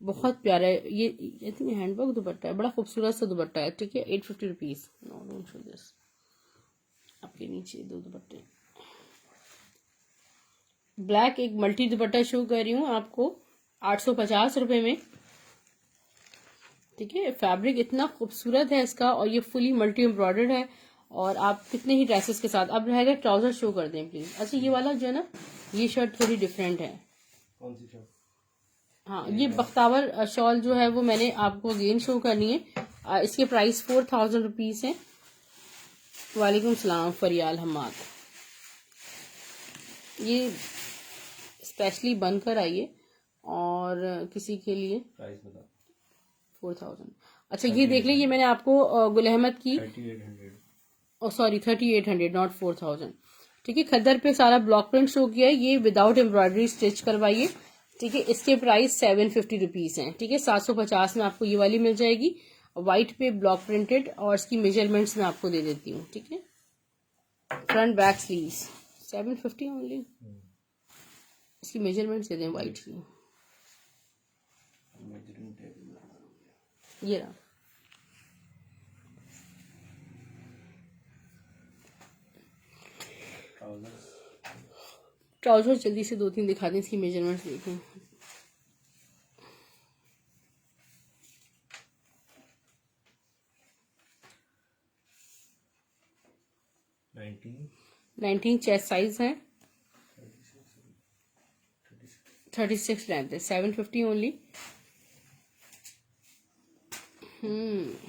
बहुत प्यारा है ये हैंडवर्क दुपट्टा है, बड़ा खूबसूरत सा दुपट्टा है, ठीक है। 850 rupees. No don't show this, आपके नीचे दो दुपट्टे ब्लैक एक मल्टी दुपट्टा शो कर रही हूँ आपको 850 रुपए में। ठीक है, फैब्रिक इतना खूबसूरत है इसका और ये फुली मल्टी एम्ब्रॉयडर्ड है और आप कितने ही ड्रेसेस के साथ। अब रहेगा ट्राउजर शो कर दें प्लीज। अच्छा ये वाला जो है ना, ये शर्ट थोड़ी डिफरेंट है। कौन सी शर्ट? हाँ, ये बख्तावर शॉल जो है वो मैंने आपको अगेन शो करनी है। इसके प्राइस 4000 रुपीज है। वालेकुम सलाम फरियाल हमाद। ये स्पेशली बनकर आई है और किसी के लिए प्राइस बता। 4000। अच्छा ये देख लें, ये मैंने आपको गुल अहमद की 3800। Sorry 3800 not 4000। ठीक है, खद्दर पे सारा ब्लॉक प्रिंट शो किया है। ये विदाउट एम्ब्रॉयडरी स्टिच करवाइए। ठीक है, इसके प्राइस 750 रुपीज हैं। ठीक है, 750 में आपको ये वाली मिल जाएगी व्हाइट पे ब्लॉक प्रिंटेड और इसकी मेजरमेंट्स मैं आपको दे देती हूँ। ठीक है, फ्रंट बैक स्लीव्स 750 ओनली। इसकी मेजरमेंट्स दे दें व्हाइट की। ये रहा। ट्राउजर जल्दी से 2-3 दिखा दें, इसकी मेजरमेंट्स देखें। नाइनटीन चेस्ट साइज है, 36 लेंथ है, 750 ओनली।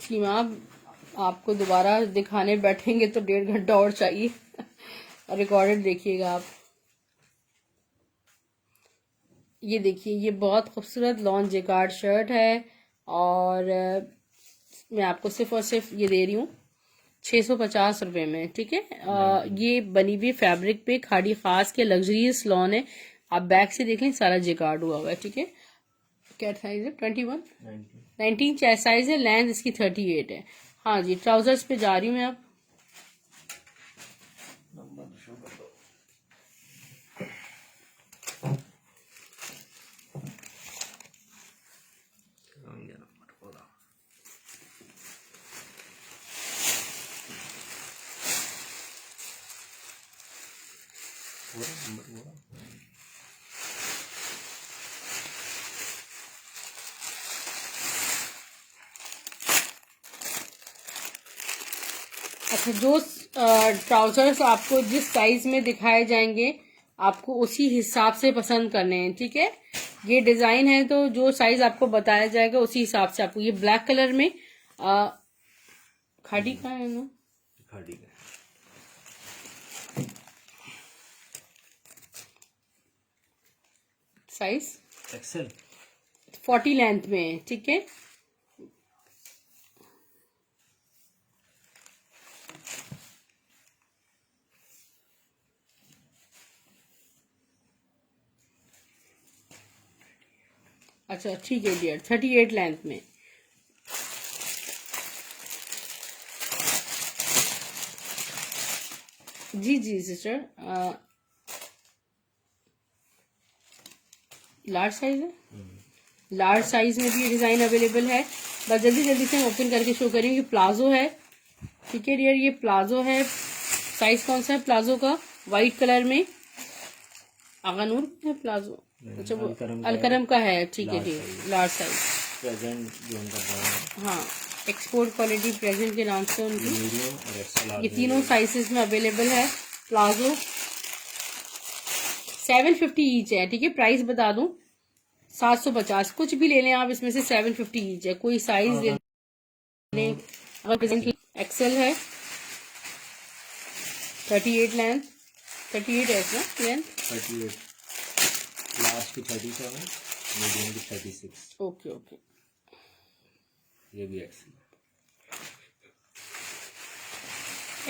सीमा आपको दोबारा दिखाने बैठेंगे तो 1.5 घंटा और चाहिए। रिकॉर्डेड देखिएगा आप। ये देखिए, ये बहुत खूबसूरत लॉन जेकार्ड शर्ट है और मैं आपको सिर्फ और सिर्फ ये दे रही हूँ 650 रुपए में। ठीक है, ये बनी हुई फैब्रिक पे खाड़ी खास के लग्जरियस लॉन है। आप बैक से देखें सारा जेकार्ड हुआ हुआ है। ठीक है, क्या साइज है? 21 19 चेस्ट साइज है, लेंथ इसकी 38 है। हाँ जी, ट्राउजर्स पे जा रही हूँ मैं। अब अच्छा, जो ट्राउजर्स आपको जिस साइज में दिखाए जाएंगे आपको उसी हिसाब से पसंद करने हैं। ठीक है, ये डिजाइन है तो जो साइज आपको बताया जाएगा उसी हिसाब से आपको। ये ब्लैक कलर में खाड़ी का है ना, खाड़ी का साइज एक्सेल 40 लेंथ में है। ठीक है, अच्छा ठीक है डियर, 38 लेंथ में। जी जी सिस्टर, लार्ज साइज है। लार्ज साइज में भी ये डिजाइन अवेलेबल है। बस जल्दी जल्दी से हम ओपन करके शो करेंगे। प्लाजो है। ठीक है डियर, ये प्लाजो है। साइज कौन सा है प्लाजो का? व्हाइट कलर में। आगानूर है प्लाजो। अच्छा, वो अलकरम का है। ठीक है ठीक, लार्ज साइज प्रेजेंट जो उनका है। हाँ, एक्सपोर्ट क्वालिटी प्रेजेंट के नाम से उनकी मीडियम और एक्सेल ये तीनों साइजेस में अवेलेबल है। प्लाजो 750 ईच है। ठीक है, प्राइस बता दूं 750। कुछ भी ले लें आप इसमें से 750 ईच है। कोई साइज ले लें। अगर प्रेजेंट एक्सेल है, 38 लेंथ, 38 है इसमें लेंथ, 38 लास्ट की 37 मीडियम की 36। Okay okay. ये भी XL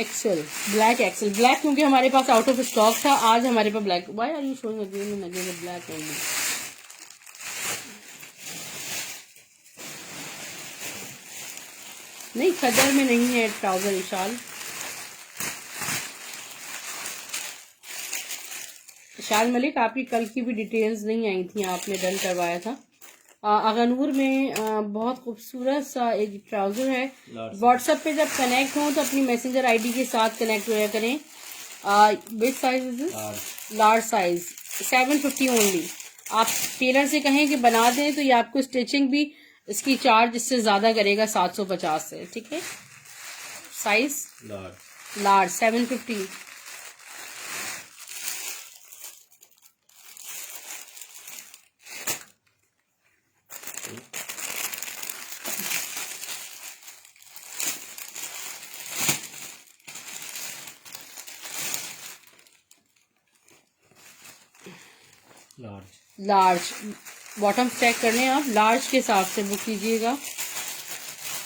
XL black, XL black क्योंकि हमारे पास आउट ऑफ स्टॉक था। आज हमारे पास black. Why are you showing again and again the black only? नहीं, खदर में नहीं है ट्राउजर शाल। शाल मलिक, आपकी कल की भी डिटेल्स नहीं आई थी, आपने डन करवाया था। अगनूर में बहुत खूबसूरत सा एक ट्राउजर है। व्हाट्सएप पे जब कनेक्ट हो तो अपनी मैसेंजर आईडी के साथ कनेक्ट होया करें। Which size is this? Large size. 750 only. आप टेलर से कहें कि बना दें तो ये आपको स्टिचिंग भी इसकी चार्ज इससे ज़्यादा करेगा 750 से, ठीक है। Size large 750। Large bottom check करने आप लार्ज के हिसाब से बुक कीजिएगा।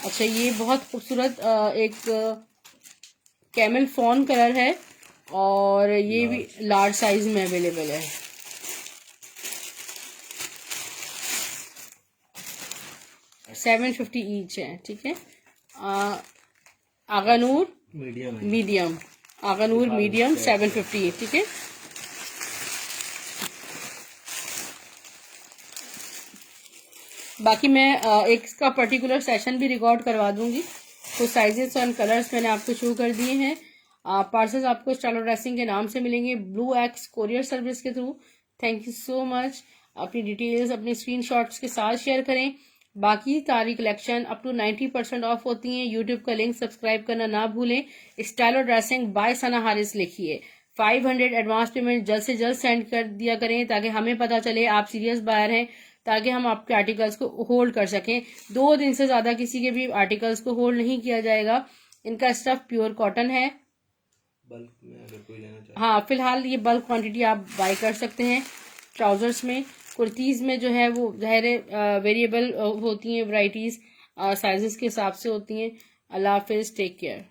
अच्छा, ये बहुत खूबसूरत एक कैमल फॉन कलर है और ये भी लार्ज साइज में अवेलेबल है। $750 ईच है, ठीक है। आगानूर मीडियम आगानूर मीडियम 750, ठीक है। बाकी मैं एक इसका पर्टिकुलर सेशन भी रिकॉर्ड करवा दूंगी। तो साइजेस और कलर्स मैंने आपको शो कर दिए हैं। पार्सल्स आपको स्टाइल ड्रेसिंग के नाम से मिलेंगे, ब्लू एक्स कोरियर सर्विस के through. Thank you so much. अपनी डिटेल्स अपने स्क्रीनशॉट्स के साथ शेयर करें। बाकी सारी कलेक्शन अप टू 90% ऑफ होती हैं। यूट्यूब का लिंक सब्सक्राइब करना ना भूलें। Style dressing by Sana Haris लिखिए। 500 एडवांस पेमेंट जल्द से जल्द सेंड कर दिया करें ताकि हमें पता चले आप सीरियस बायर हैं, ताकि हम आपके आर्टिकल्स को होल्ड कर सकें। 2 दिन से ज्यादा किसी के भी आर्टिकल्स को होल्ड नहीं किया जाएगा। इनका स्टफ प्योर कॉटन है। बल्क में अगर कोई लेना चाहे, हाँ, फिलहाल ये बल्क क्वांटिटी आप बाय कर सकते हैं। ट्राउजर्स में, कुर्तीज में जो है वो ज़ाहिर वेरिएबल होती हैं, वैरायटीज साइजेस के हिसाब से होती हैं। अल्लाह हाफिज, टेक केयर।